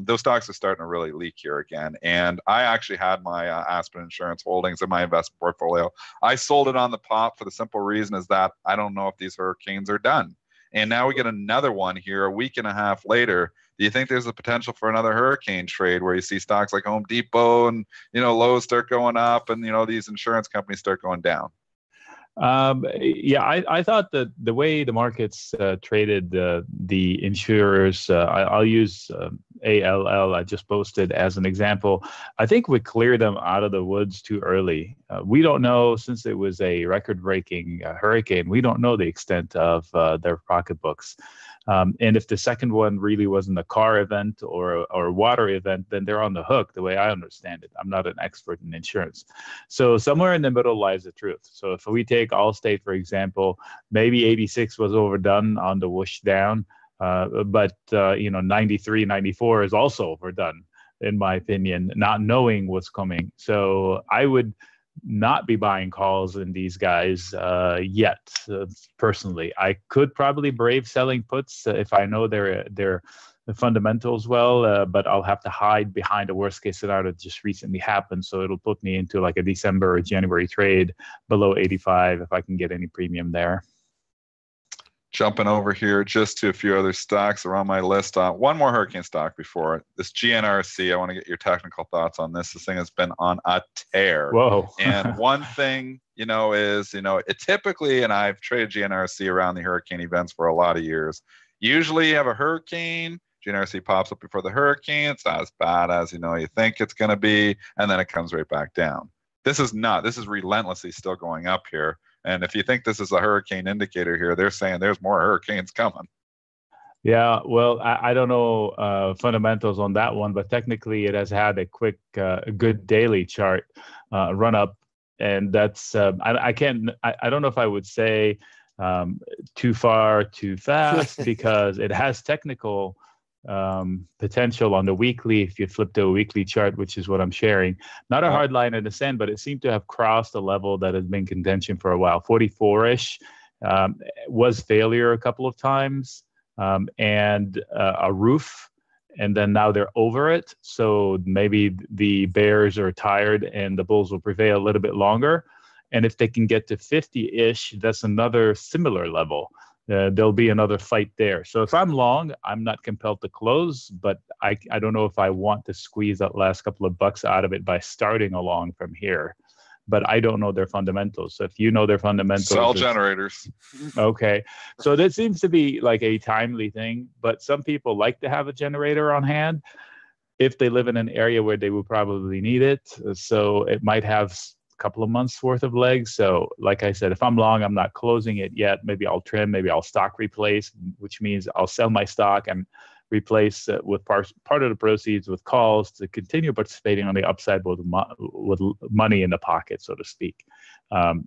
Those stocks are starting to really leak here again. And I actually had my Aspen Insurance holdings in my investment portfolio. I sold it on the pop for the simple reason is that I don't know if these hurricanes are done. And now we get another one here a week and a half later. Do you think there's a potential for another hurricane trade where you see stocks like Home Depot and, Lowe's start going up and, these insurance companies start going down? Yeah, I thought that the way the markets traded the insurers, I'll use ALL, I just posted as an example. I think we cleared them out of the woods too early. We don't know, since it was a record-breaking hurricane, we don't know the extent of their pocketbooks. And if the second one really wasn't a car event or a water event, then they're on the hook, the way I understand it. I'm not an expert in insurance. So somewhere in the middle lies the truth. So if we take Allstate, for example, maybe 86 was overdone on the whoosh down, but 93, 94 is also overdone, in my opinion, not knowing what's coming. So I would not be buying calls in these guys yet. Personally, I could probably brave selling puts if I know their fundamentals well, but I'll have to hide behind a worst case scenario that just recently happened. So it'll put me into like a December or January trade below 85 if I can get any premium there. Jumping over here just to a few other stocks that are on my list. One more hurricane stock before it. This GNRC, I want to get your technical thoughts on this. This thing has been on a tear. Whoa. And one thing, is, it typically, and I've traded GNRC around the hurricane events for a lot of years. Usually you have a hurricane, GNRC pops up before the hurricane. It's not as bad as, you think it's going to be. And then it comes right back down. This is not. This is relentlessly still going up here. And if you think this is a hurricane indicator here, they're saying there's more hurricanes coming. Yeah, well, I don't know fundamentals on that one, but technically it has had a quick, good daily chart run up. And that's, I don't know if I would say too far, too fast, because it has technical potential on the weekly. If you flip to a weekly chart, which is what I'm sharing, not a hard line in the sand, but it seemed to have crossed a level that has been contention for a while. 44-ish was failure a couple of times, and a roof, and then now they're over it. So maybe the bears are tired and the bulls will prevail a little bit longer. And if they can get to 50-ish, that's another similar level. There'll be another fight there. So if I'm long, I'm not compelled to close, but I don't know if I want to squeeze that last couple of bucks out of it by starting along from here. But I don't know their fundamentals. So if you know their fundamentals, sell generators. Okay. So that seems to be like a timely thing, but some people like to have a generator on hand if they live in an area where they will probably need it. So it might have couple of months worth of legs. So like I said, if I'm long, I'm not closing it yet. Maybe I'll trim, maybe I'll stock replace, which means I'll sell my stock and replace with part of the proceeds with calls to continue participating on the upside with money in the pocket, so to speak.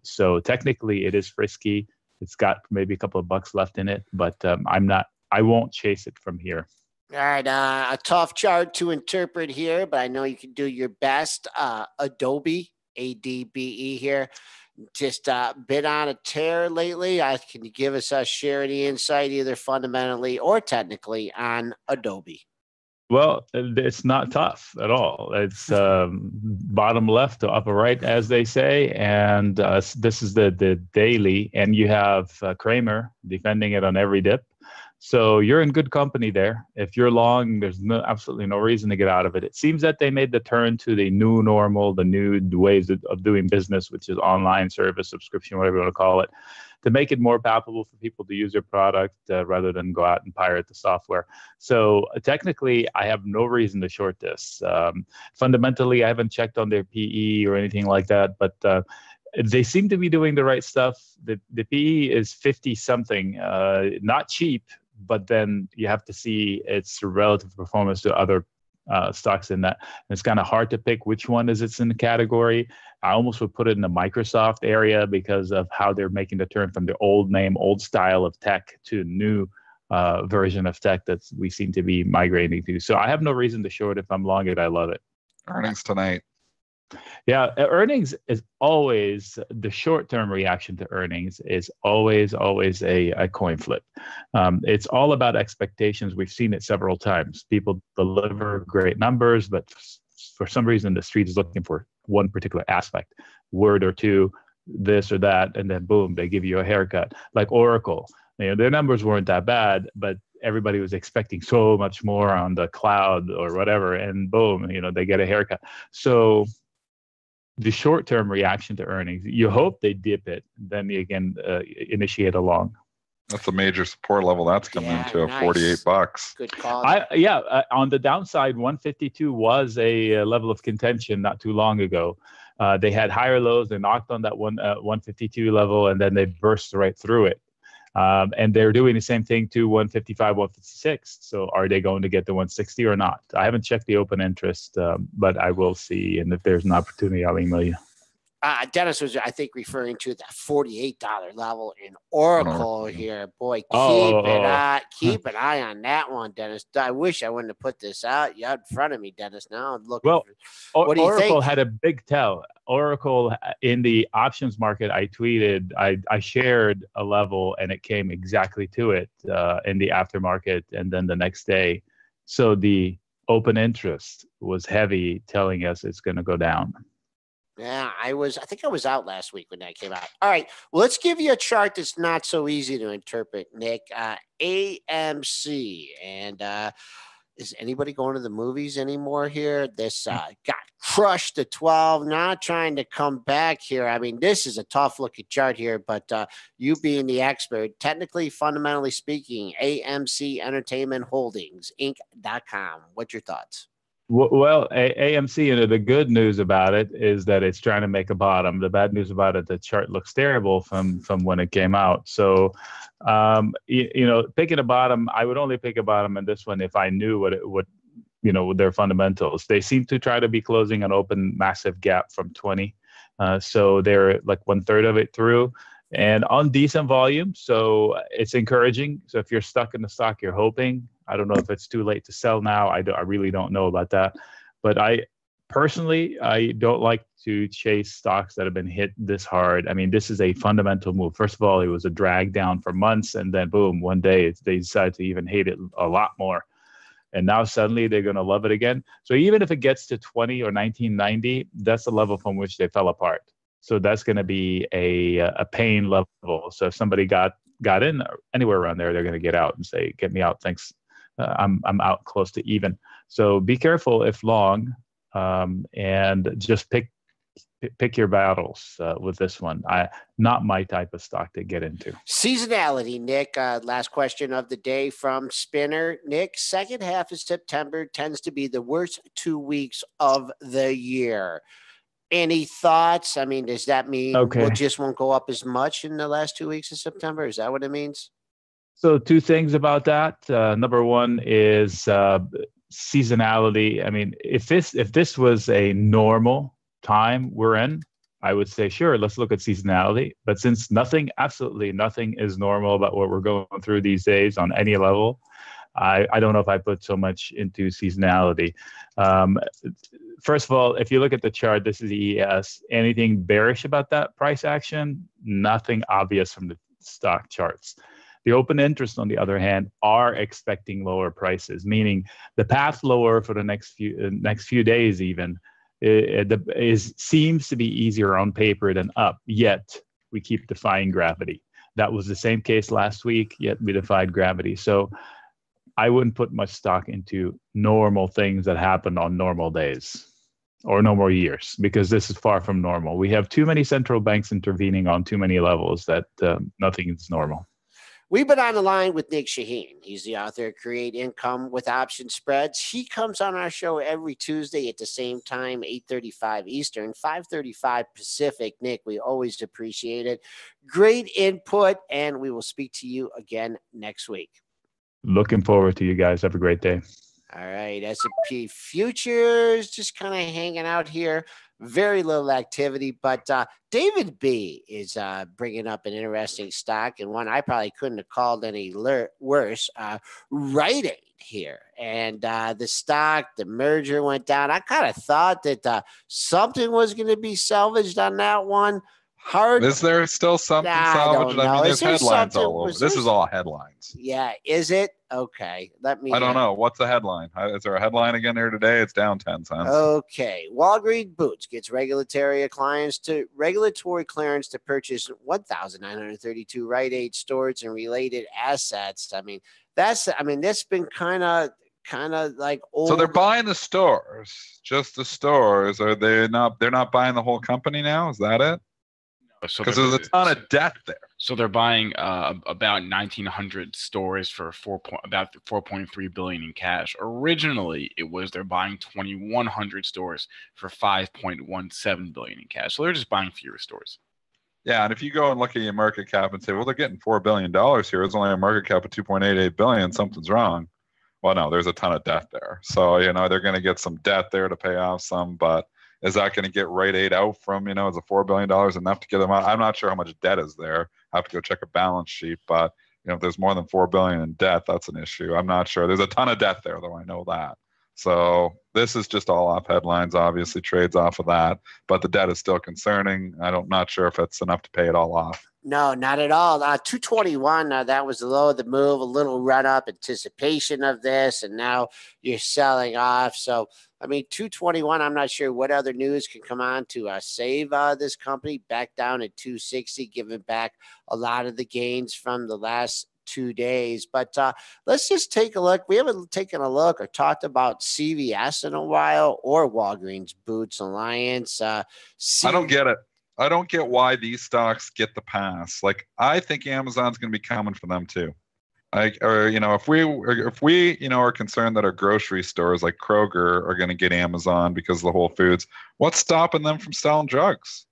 So technically it is frisky. It's got maybe a couple of bucks left in it, but I won't chase it from here. All right, a tough chart to interpret here, but I know you can do your best. Adobe, ADBE here, just been on a tear lately. Can you give us share any insight, either fundamentally or technically, on Adobe? Well, it's not tough at all. It's bottom left to upper right, as they say. And this is the daily, and you have Kramer defending it on every dip. So you're in good company there. If you're long, there's absolutely no reason to get out of it. It seems that they made the turn to the new normal, the new ways of doing business, which is online service, subscription, whatever you want to call it, to make it more palpable for people to use their product rather than go out and pirate the software. So technically, I have no reason to short this. Fundamentally, I haven't checked on their PE or anything like that, but they seem to be doing the right stuff. The PE is 50-something, not cheap, but then you have to see its relative performance to other stocks in that. And it's kind of hard to pick which one is it's in the category. I almost would put it in the Microsoft area because of how they're making the turn from the old name, old style of tech to new version of tech that we seem to be migrating to. So I have no reason to short. If I'm long it, I love it. Earnings tonight. Yeah, earnings is always, the short-term reaction to earnings is always a coin flip. It's all about expectations. We've seen it several times. People deliver great numbers, but for some reason, the street is looking for one particular aspect, word or two, this or that, and then boom, they give you a haircut. Like Oracle, their numbers weren't that bad, but everybody was expecting so much more on the cloud or whatever, and boom, they get a haircut. So the short-term reaction to earnings, you hope they dip it, then you again initiate a long. That's a major support level. That's coming into nice. $48. Good call. On the downside, 152 was a level of contention not too long ago. They had higher lows. They knocked on that 152 level, and then they burst right through it. And they're doing the same thing to 155, 156. So are they going to get the 160 or not? I haven't checked the open interest, but I will see. And if there's an opportunity, I'll email you. Dennis was, I think, referring to the $48 level in Oracle here. Boy, keep an eye on that one, Dennis. I wish I wouldn't have put this out in front of me, Dennis. Now I'm looking. Well, what do you Oracle think? had a big tell. Oracle in the options market, I tweeted, I shared a level, and it came exactly to it in the aftermarket, and then the next day. So the open interest was heavy, telling us it's going to go down. Yeah, I think I was out last week when that came out. All right, well, let's give you a chart that's not so easy to interpret, Nick. AMC, and is anybody going to the movies anymore here? This got crushed to 12, not trying to come back here. I mean, this is a tough looking chart here, but you being the expert, technically, fundamentally speaking, AMC Entertainment Holdings, Inc.com. What's your thoughts? Well, AMC, the good news about it is that it's trying to make a bottom. The bad news about it, the chart looks terrible from when it came out. So, picking a bottom, I would only pick a bottom in this one if I knew what their fundamentals. They seem to try to be closing an open massive gap from 20. So they're like 1/3 of it through and on decent volume. So it's encouraging. So if you're stuck in the stock, you're hoping. I don't know if it's too late to sell now. I really don't know about that. But I don't like to chase stocks that have been hit this hard. I mean, this is a fundamental move. First of all, it was a drag down for months, and then boom, one day they decided to even hate it a lot more. And now suddenly they're going to love it again. So even if it gets to 20 or 1990, that's the level from which they fell apart. So that's going to be a pain level. So if somebody got in anywhere around there, they're going to get out and say, "Get me out, thanks. I'm out close to even." So be careful if long, and just pick your battles with this one. Not my type of stock to get into. Seasonality, Nick. Last question of the day from Spinner. Nick, second half of September tends to be the worst 2 weeks of the year. Any thoughts? I mean, does that mean we just won't go up as much in the last 2 weeks of September? Is that what it means? So two things about that. Number one is seasonality. I mean, if this was a normal time we're in, I would say, sure, let's look at seasonality. But since absolutely nothing is normal about what we're going through these days on any level, I don't know if I put so much into seasonality. First of all, if you look at the chart, this is ES. Anything bearish about that price action? Nothing obvious from the stock charts. The open interest, on the other hand, are expecting lower prices, meaning the path lower for the next few days even seems to be easier on paper than up, yet we keep defying gravity. That was the same case last week, yet we defied gravity. So I wouldn't put much stock into normal things that happen on normal days or normal years, because this is far from normal. We have too many central banks intervening on too many levels that nothing is normal. We've been on the line with Nick Chahine. He's the author of Create Income with Option Spreads. He comes on our show every Tuesday at the same time, 8:35 Eastern, 5:35 Pacific. Nick, we always appreciate it. Great input, and we will speak to you again next week. Looking forward to you guys. Have a great day. All right, S&P futures just kind of hanging out here. Very little activity, but David B is bringing up an interesting stock, and one I probably couldn't have called any worse. Rite Aid here, and the stock, the merger went down. I kind of thought that something was going to be salvaged on that one. Is there still something salvaged? I mean, there's headlines all over. This is all headlines. Yeah, is it? Okay, I don't know. What's the headline? Is there a headline again here today? It's down 10 cents. Okay. Walgreens Boots gets regulatory clearance to purchase 1,932 Rite Aid stores and related assets. I mean, that's been kind of like old. So they're buying the stores, just the stores. Are they not? They're not buying the whole company now. Is that it? Because there's a ton of debt there. So they're buying about 1,900 stores for about $4.3 billion in cash. Originally, they're buying 2,100 stores for $5.17 billion in cash. So they're just buying fewer stores. Yeah, and if you go and look at your market cap and say, well, they're getting $4 billion here. It's only a market cap of $2.88 billion. Something's wrong. Well, no, there's a ton of debt there. So, they're going to get some debt there to pay off some, but Is that going to get Rite Aid out from, is a $4 billion enough to get them out? I'm not sure how much debt is there. I have to go check a balance sheet, but if there's more than $4 billion in debt, that's an issue. I'm not sure. There's a ton of debt there, though. I know that. So this is just all off headlines, obviously trades off of that, but the debt is still concerning. Not sure if it's enough to pay it all off. No, not at all. 221, that was the low of the move, a little run up anticipation of this, and now you're selling off. So, 221, I'm not sure what other news can come on to save this company back down at 260, giving back a lot of the gains from the last 2 days. But let's just take a look. We haven't taken a look or talked about CVS in a while or Walgreens Boots Alliance. I don't get it. I don't get why these stocks get the pass. Like, I think Amazon's going to be coming for them too. If we are concerned that our grocery stores like Kroger are going to get Amazon because of the Whole Foods, what's stopping them from selling drugs?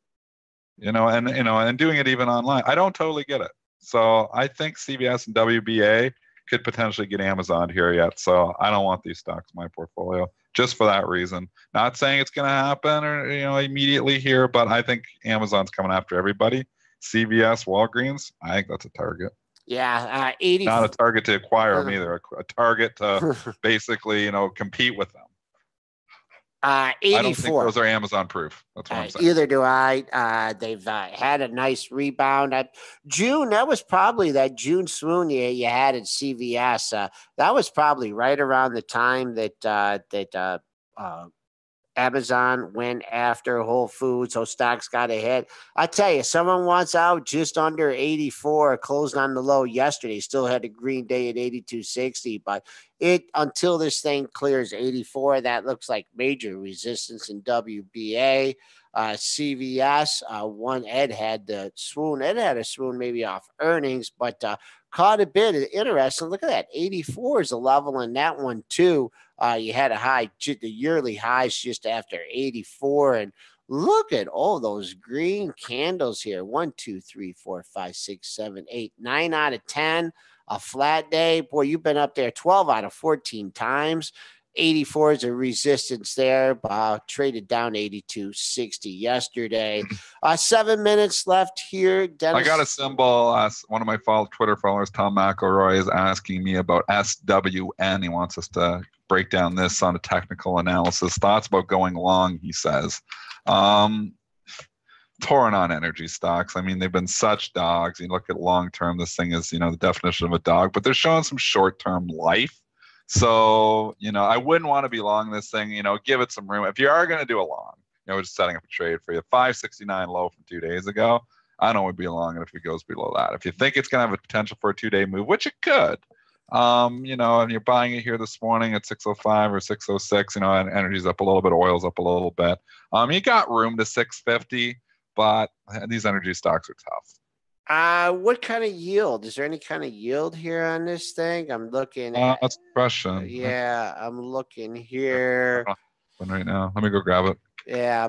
And doing it even online. I don't totally get it. So I think CVS and WBA could potentially get Amazon here yet. So I don't want these stocks in my portfolio just for that reason. Not saying it's going to happen or, immediately here, but I think Amazon's coming after everybody. CVS, Walgreens, I think that's a target. Yeah. 80. Not a target to acquire them either, a target to basically, compete with them. 84. I don't think those are Amazon proof. That's what I'm saying. Either do I. They've had a nice rebound. June, that was probably that June swoon you had at CVS. That was probably right around the time that Amazon went after Whole Foods, so stocks got ahead. I tell you, someone wants out just under 84, closed on the low yesterday, still had a green day at 82.60, but until this thing clears 84, that looks like major resistance in WBA. CVS, Ed had the swoon. Ed had a swoon maybe off earnings, but caught a bit. Interesting. Look at that. 84 is a level in that one too. You had a high, the yearly highs just after 84. And look at all those green candles here. 1, 2, 3, 4, 5, 6, 7, 8, 9 out of 10. A flat day. Boy, you've been up there 12 out of 14 times. 84 is a resistance there. Traded down 82.60 yesterday. 7 minutes left here. Dennis. I got a symbol. One of my Twitter followers, Tom McElroy, is asking me about SWN. He wants us to break down this on a technical analysis. Thoughts about going long, he says. Torn on energy stocks. They've been such dogs. You look at long term, this thing is, the definition of a dog, but they're showing some short term life. So, I wouldn't want to be long this thing, give it some room. If you are going to do a long, we're just setting up a trade for you. 569 low from 2 days ago. I don't want to be long it if it goes below that. If you think it's going to have a potential for a 2-day move, which it could, and you're buying it here this morning at 605 or 606, and energy's up a little bit, oil's up a little bit. You got room to 650, but these energy stocks are tough. What kind of yield? Is there any kind of yield here on this thing? I'm looking at. That's the question. Yeah, I'm looking here. Right now, let me go grab it. Yeah.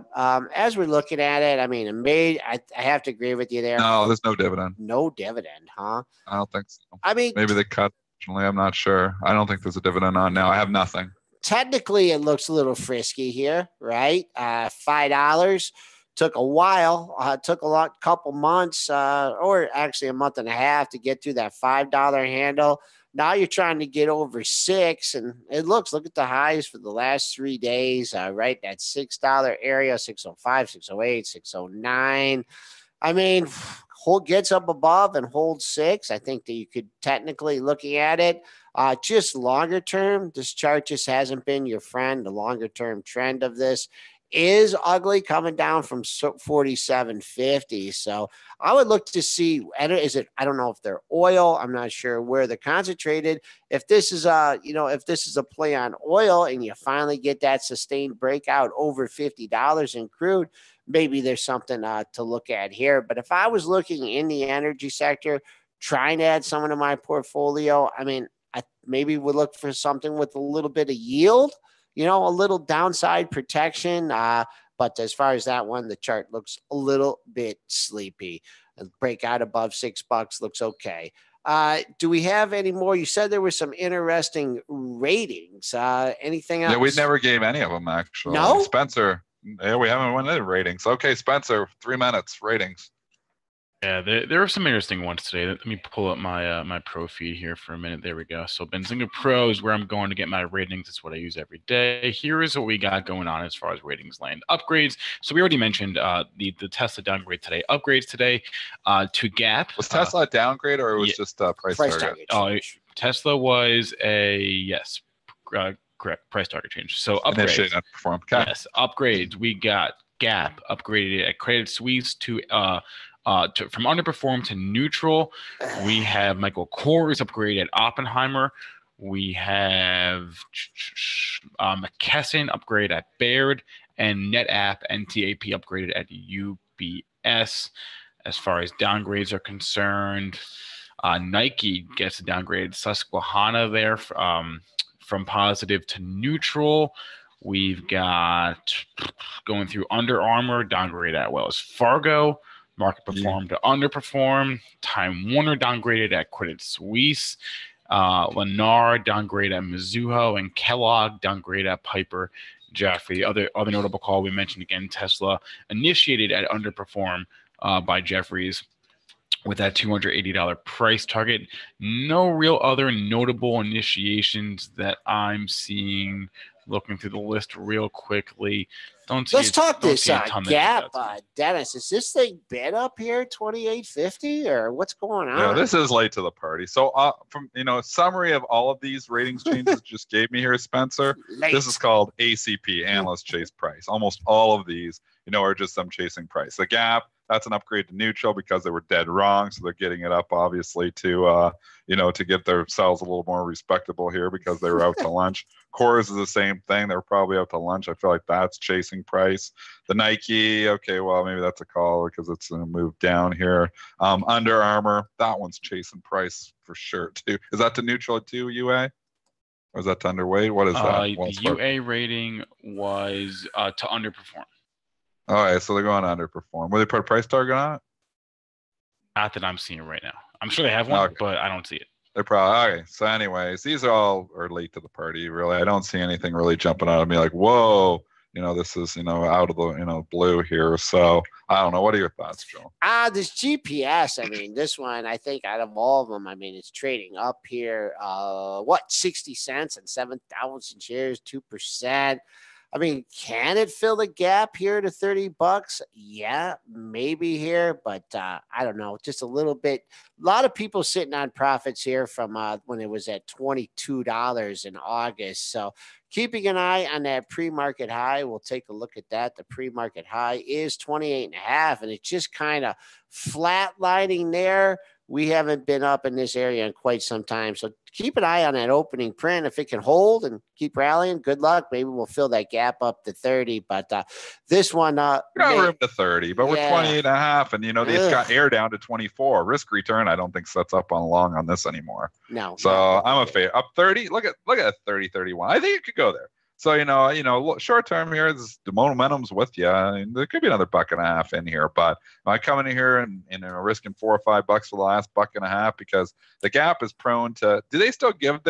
As we're looking at it, I have to agree with you there. No, there's no dividend. No dividend, huh? I don't think so. Maybe they cut. I'm not sure. I don't think there's a dividend on now. I have nothing. Technically, it looks a little frisky here, right? $5. Took a while, took couple months, or actually a month and a half to get to that $5 handle. Now you're trying to get over $6, and look at the highs for the last 3 days, right? That $6 area, 605, 608, 609. Gets up above and holds 6. I think that you could technically, looking at it, just longer term, this chart just hasn't been your friend. The longer term trend of this is ugly, coming down from 47.50. So I would look to see, I don't know if they're oil. I'm not sure where they're concentrated. If this is a play on oil and you finally get that sustained breakout over $50 in crude, maybe there's something to look at here. But if I was looking in the energy sector, trying to add someone to my portfolio, I maybe would look for something with a little bit of yield, a little downside protection. But as far as that one, the chart looks a little bit sleepy. A breakout above $6 looks okay. Do we have any more? You said there were some interesting ratings. Anything else? Yeah, we never gave any of them, actually. No? Spencer Yeah, we haven't won any ratings. Okay, Spencer, 3 minutes ratings. Yeah, there are some interesting ones today. Let me pull up my my pro feed here for a minute. There we go. So Benzinga Pro is where I'm going to get my ratings. It's what I use every day. Here is what we got going on as far as ratings land. Upgrades. So we already mentioned the Tesla downgrade today. Upgrades today to Gap. Was Tesla a downgrade or it was just a price target? Tesla was a yes, correct price target change. So upgrades. Initiate and perform. Okay. Yes, upgrades. We got Gap upgraded at Credit Suisse to from underperform to neutral. We have Michael Kors upgraded at Oppenheimer. We have McKesson upgraded at Baird, and NetApp NTAP upgraded at UBS. As far as downgrades are concerned, Nike gets a downgrade. Susquehanna there from positive to neutral. We've got going through Under Armour, downgrade at Wells Fargo. Market performed to underperform. Time Warner downgraded at Credit Suisse. Lennar downgraded at Mizuho, and Kellogg downgraded at Piper Jaffray. Other notable call we mentioned again, Tesla initiated at underperform by Jefferies with that $280 price target. No real other notable initiations that I'm seeing. Looking through the list real quickly. Let's talk this Gap, Dennis. Is this thing bid up here, 28.50, or what's going on? No, this is late to the party. So, from summary of all of these ratings changes just gave me here, Spencer. This is called ACP, Analyst Chase Price. Almost all of these, are just them chasing price. The Gap, that's an upgrade to neutral because they were dead wrong, so they're getting it up obviously to to get themselves a little more respectable here because they were out to lunch. Kors is the same thing. They were probably out to lunch. I feel like that's chasing price. The Nike, okay, well, maybe that's a call because it's going to move down here. Under Armour, that one's chasing price for sure, too. Is that to neutral, too, UA? Or is that to underweight? What is that? The UA rating was to underperform. All right, so they're going to underperform. Will they put a price target on it? Not that I'm seeing right now. I'm sure they have one, but I don't see it. They're probably okay. So, anyways, these all are late to the party. Really, I don't see anything really jumping out at me like, whoa, this is out of the blue here. So, I don't know. What are your thoughts, Joe? This GPS. I mean, this one, I think out of all of them, I mean, it's trading up here. 60 cents and 7,000 shares, 2%. I mean, can it fill the gap here to $30? Yeah, maybe here, but I don't know. Just a little bit. A lot of people sitting on profits here from when it was at $22 in August. So keeping an eye on that pre-market high. We'll take a look at that. The pre-market high is 28.5, and it's just kind of flatlining there. We haven't been up in this area in quite some time. So keep an eye on that opening print. If it can hold and keep rallying, good luck. Maybe we'll fill that gap up to 30. But this one, got room to 30, but we're 28.5, and it's got air down to 24. Risk return, I don't think sets up on long on this anymore. No. So I'm a favorite. Up 30. Look at 30, 31. I think it could go there. So, short term here, the momentum's with you. There could be another $1.50 in here, but I come in here and risking $4 or $5 for the last $1.50 because the gap is prone to. Do they still give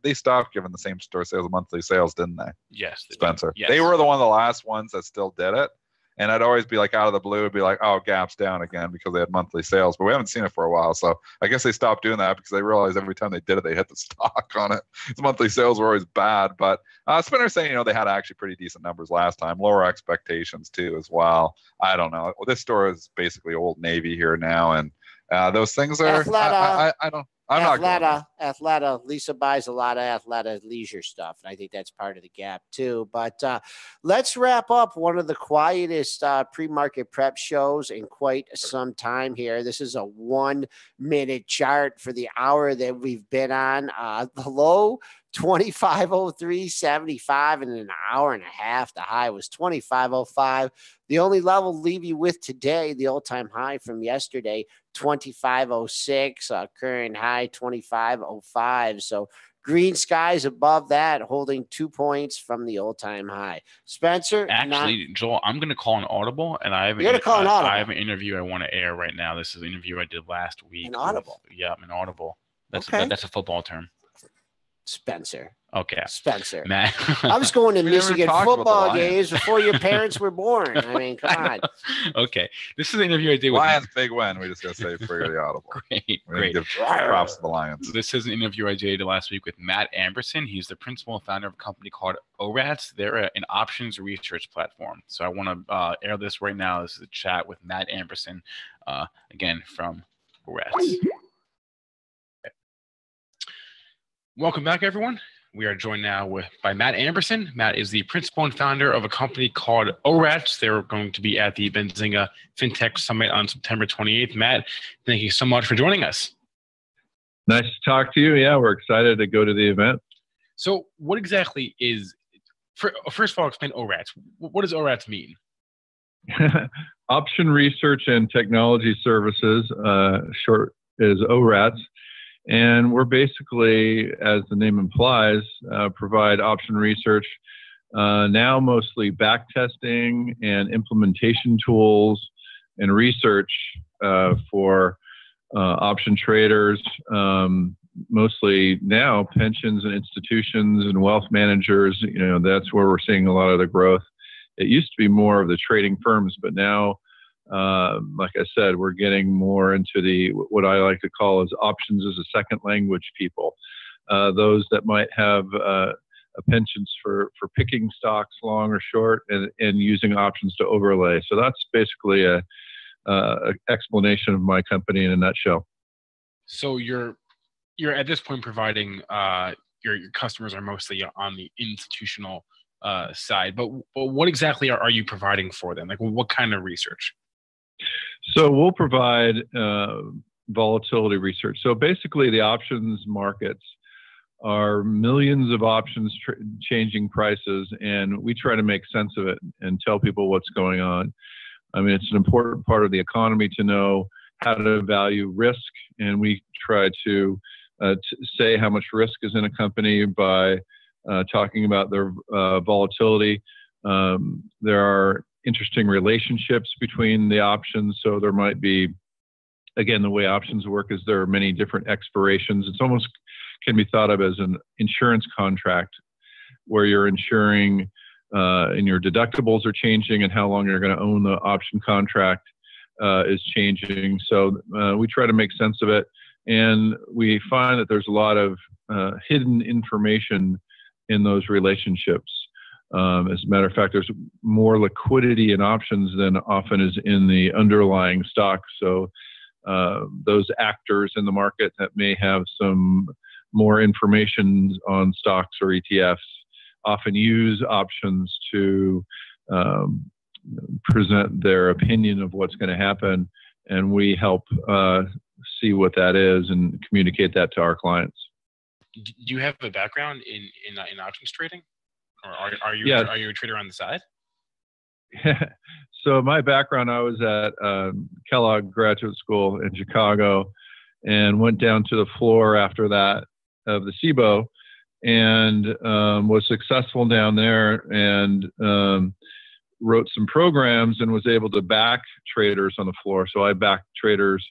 they stopped giving the same store sales monthly sales, didn't they? Yes, Spencer. Yes. They were the last ones that still did it. And I'd always be like out of the blue, it'd be like, oh, Gap's down again because they had monthly sales, but we haven't seen it for a while. So I guess they stopped doing that because they realized every time they did it, they hit the stock on it. The monthly sales were always bad, but Spinner's saying, they had actually pretty decent numbers last time, lower expectations too as well. I don't know. This store is basically Old Navy here now, and those things are. I don't. Athleta. Lisa buys a lot of Athleta leisure stuff, and I think that's part of the gap too. But let's wrap up one of the quietest pre-market prep shows in quite some time here. This is a 1-minute chart for the hour that we've been on. The low 25.0375 in an hour and a half. The high was 25.05. The only level leave you with today, the all-time high from yesterday, 25.06. Current high 25.05. So green skies above that, holding 2 points from the all-time high. Spencer, actually, Joel, I'm going to call an audible, and I have an interview I want to air right now. This is an interview I did last week. An audible. An audible. That's okay. That's a football term. Spencer. Okay. Spencer. Matt. I was going to We never Michigan talked about the football Lions. games before your parents were born. I mean, come on. Okay. This is an interview I did with Lions big win. We just got to say for the audible. Great. We Great. didn't give props to the Lions. This is an interview I did last week with Matt Amberson. He's the principal and founder of a company called ORATS. They're an options research platform. So I want to air this right now. This is a chat with Matt Amberson, again, from ORATS. Okay. Welcome back, everyone. We are joined now by Matt Amberson. Matt is the principal and founder of a company called ORATS. They're going to be at the Benzinga FinTech Summit on September 28th. Matt, thank you so much for joining us. Nice to talk to you. Yeah, we're excited to go to the event. So what exactly is, first of all, explain ORATS. What does ORATS mean? Option Research and Technology Services, short is ORATS. And we're basically, as the name implies, provide option research, now mostly back testing and implementation tools and research for option traders, mostly now pensions and institutions and wealth managers. You know, that's where we're seeing a lot of the growth. It used to be more of the trading firms, but now, like I said, we're getting more into what I like to call as options as a second language people. Those that might have a penchant for picking stocks long or short and using options to overlay. So that's basically a explanation of my company in a nutshell. So you're at this point providing your customers are mostly on the institutional side, but what exactly are you providing for them? Like, what kind of research? So we'll provide volatility research. So basically, the options markets are millions of options changing prices, and we try to make sense of it and tell people what's going on. I mean, it's an important part of the economy to know how to value risk, and we try to say how much risk is in a company by talking about their volatility. There are interesting relationships between the options. So there might be, again, the way options work is there are many different expirations. It's almost can be thought of as an insurance contract where you're insuring and your deductibles are changing and how long you're going to own the option contract is changing. So we try to make sense of it. And we find that there's a lot of hidden information in those relationships. As a matter of fact, there's more liquidity in options than often is in the underlying stock. So those actors in the market that may have some more information on stocks or ETFs often use options to present their opinion of what's going to happen. And we help see what that is and communicate that to our clients. Do you have a background in options trading? Or are you a trader on the side? So my background, I was at Kellogg Graduate School in Chicago and went down to the floor after that of the SIBO and was successful down there and wrote some programs and was able to back traders on the floor. So I backed traders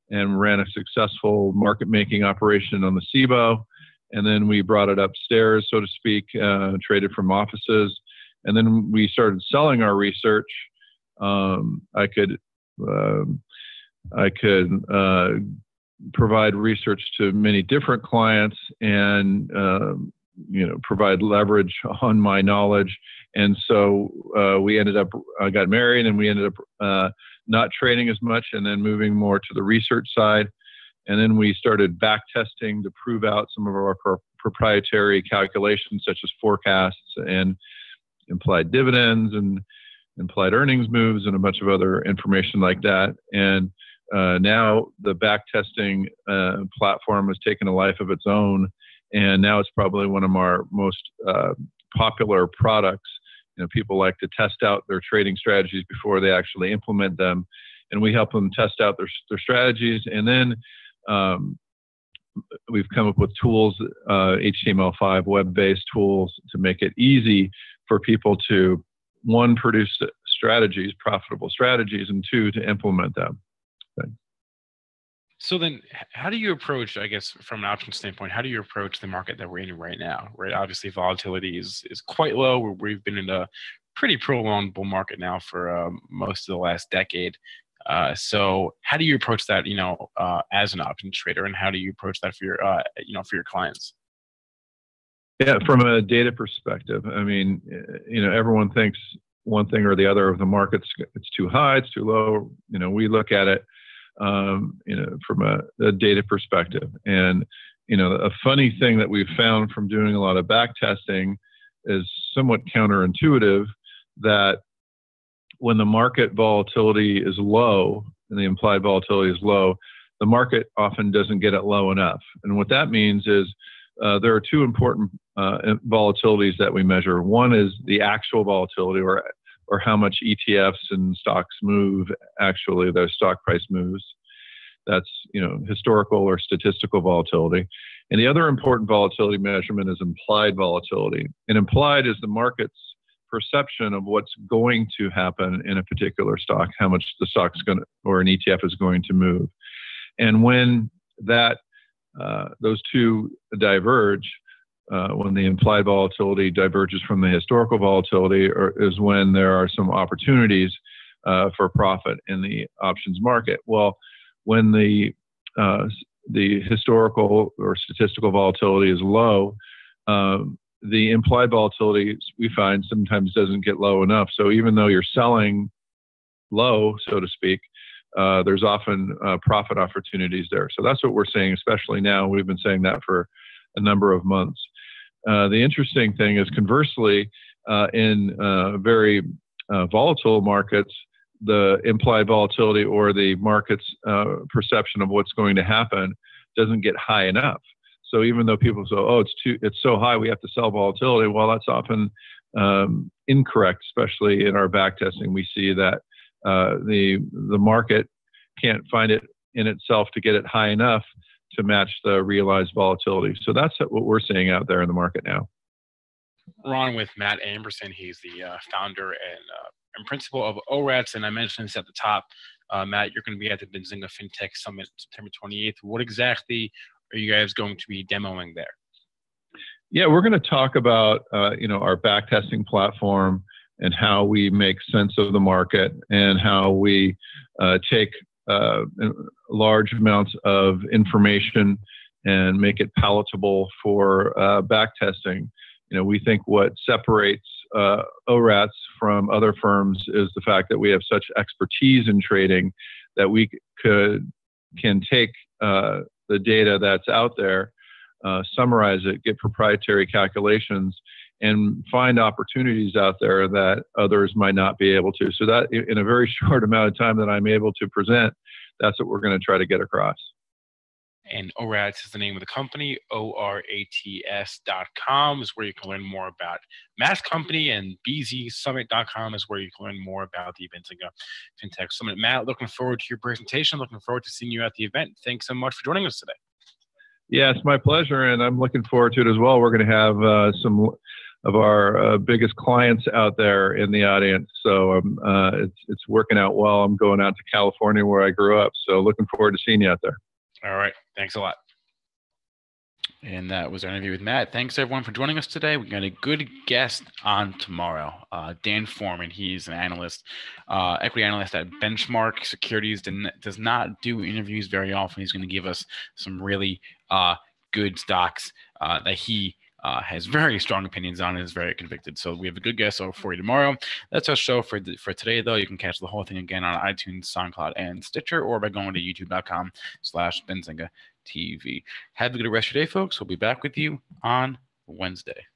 and ran a successful market making operation on the SIBO. And then we brought it upstairs, so to speak, traded from offices. And then we started selling our research. I could provide research to many different clients and provide leverage on my knowledge. And so we ended up, I got married and we ended up not trading as much and then moving more to the research side. And then we started back testing to prove out some of our proprietary calculations, such as forecasts and implied dividends and implied earnings moves and a bunch of other information like that. And now the back testing platform has taken a life of its own. And now it's probably one of our most popular products. You know, people like to test out their trading strategies before they actually implement them. And we help them test out their strategies. And then we've come up with tools, HTML5 web-based tools to make it easy for people to, one, produce strategies, profitable strategies, and two, to implement them. Okay. So then how do you approach, I guess, from an option standpoint, how do you approach the market that we're in right now, right? Obviously, volatility is quite low. We've been in a pretty prolonged bull market now for most of the last decade. So how do you approach that, as an options trader, and how do you approach that for your, for your clients? Yeah, from a data perspective, I mean, everyone thinks one thing or the other of the markets. It's too high, it's too low. We look at it, from a data perspective. And, a funny thing that we've found from doing a lot of back testing is somewhat counterintuitive, that when the market volatility is low and the implied volatility is low, the market often doesn't get it low enough. And what that means is there are two important volatilities that we measure. One is the actual volatility, or how much ETFs and stocks move, actually their stock price moves. That's, historical or statistical volatility. And the other important volatility measurement is implied volatility. And implied is the market's perception of what's going to happen in a particular stock, how much the stock's going to, or an ETF is going to move. And when that those two diverge, when the implied volatility diverges from the historical volatility, is when there are some opportunities for profit in the options market. Well, when the historical or statistical volatility is low, the implied volatility, we find, sometimes doesn't get low enough. So even though you're selling low, so to speak, there's often profit opportunities there. So that's what we're seeing, especially now. We've been saying that for a number of months. The interesting thing is, conversely, in very volatile markets, the implied volatility, or the market's perception of what's going to happen, doesn't get high enough. So even though people say, "Oh, it's so high, we have to sell volatility," well, that's often incorrect. Especially in our back testing, we see that the market can't find it in itself to get it high enough to match the realized volatility. So that's what we're seeing out there in the market now. We're on with Matt Amberson. He's the founder and principal of ORATS, and I mentioned this at the top. Matt, you're going to be at the Benzinga FinTech Summit September 28th. What exactly are you guys going to be demoing there? Yeah, we're going to talk about our back testing platform, and how we make sense of the market, and how we take large amounts of information and make it palatable for back testing. We think what separates ORATS from other firms is the fact that we have such expertise in trading that we can take the data that's out there, summarize it, get proprietary calculations, and find opportunities out there that others might not be able to. So that in a very short amount of time that I'm able to present, that's what we're going to try to get across. And ORATS is the name of the company. ORATS.com is where you can learn more about Matt's company, and BZSummit.com is where you can learn more about the Benzinga FinTech Summit. Matt, looking forward to your presentation. Looking forward to seeing you at the event. Thanks so much for joining us today. Yeah, it's my pleasure, and I'm looking forward to it as well. We're going to have some of our biggest clients out there in the audience, so it's working out well. I'm going out to California, where I grew up, so looking forward to seeing you out there. All right, thanks a lot. And that was our interview with Matt. Thanks everyone for joining us today. We got a good guest on tomorrow, Dan Foreman. He's an analyst, equity analyst at Benchmark Securities. Does not do interviews very often. He's going to give us some really good stocks that he has very strong opinions on and is very convicted. So we have a good guest over for you tomorrow. That's our show for today, though. You can catch the whole thing again on iTunes, SoundCloud, and Stitcher, or by going to youtube.com/BenzingaTV. Have a good rest of your day, folks. We'll be back with you on Wednesday.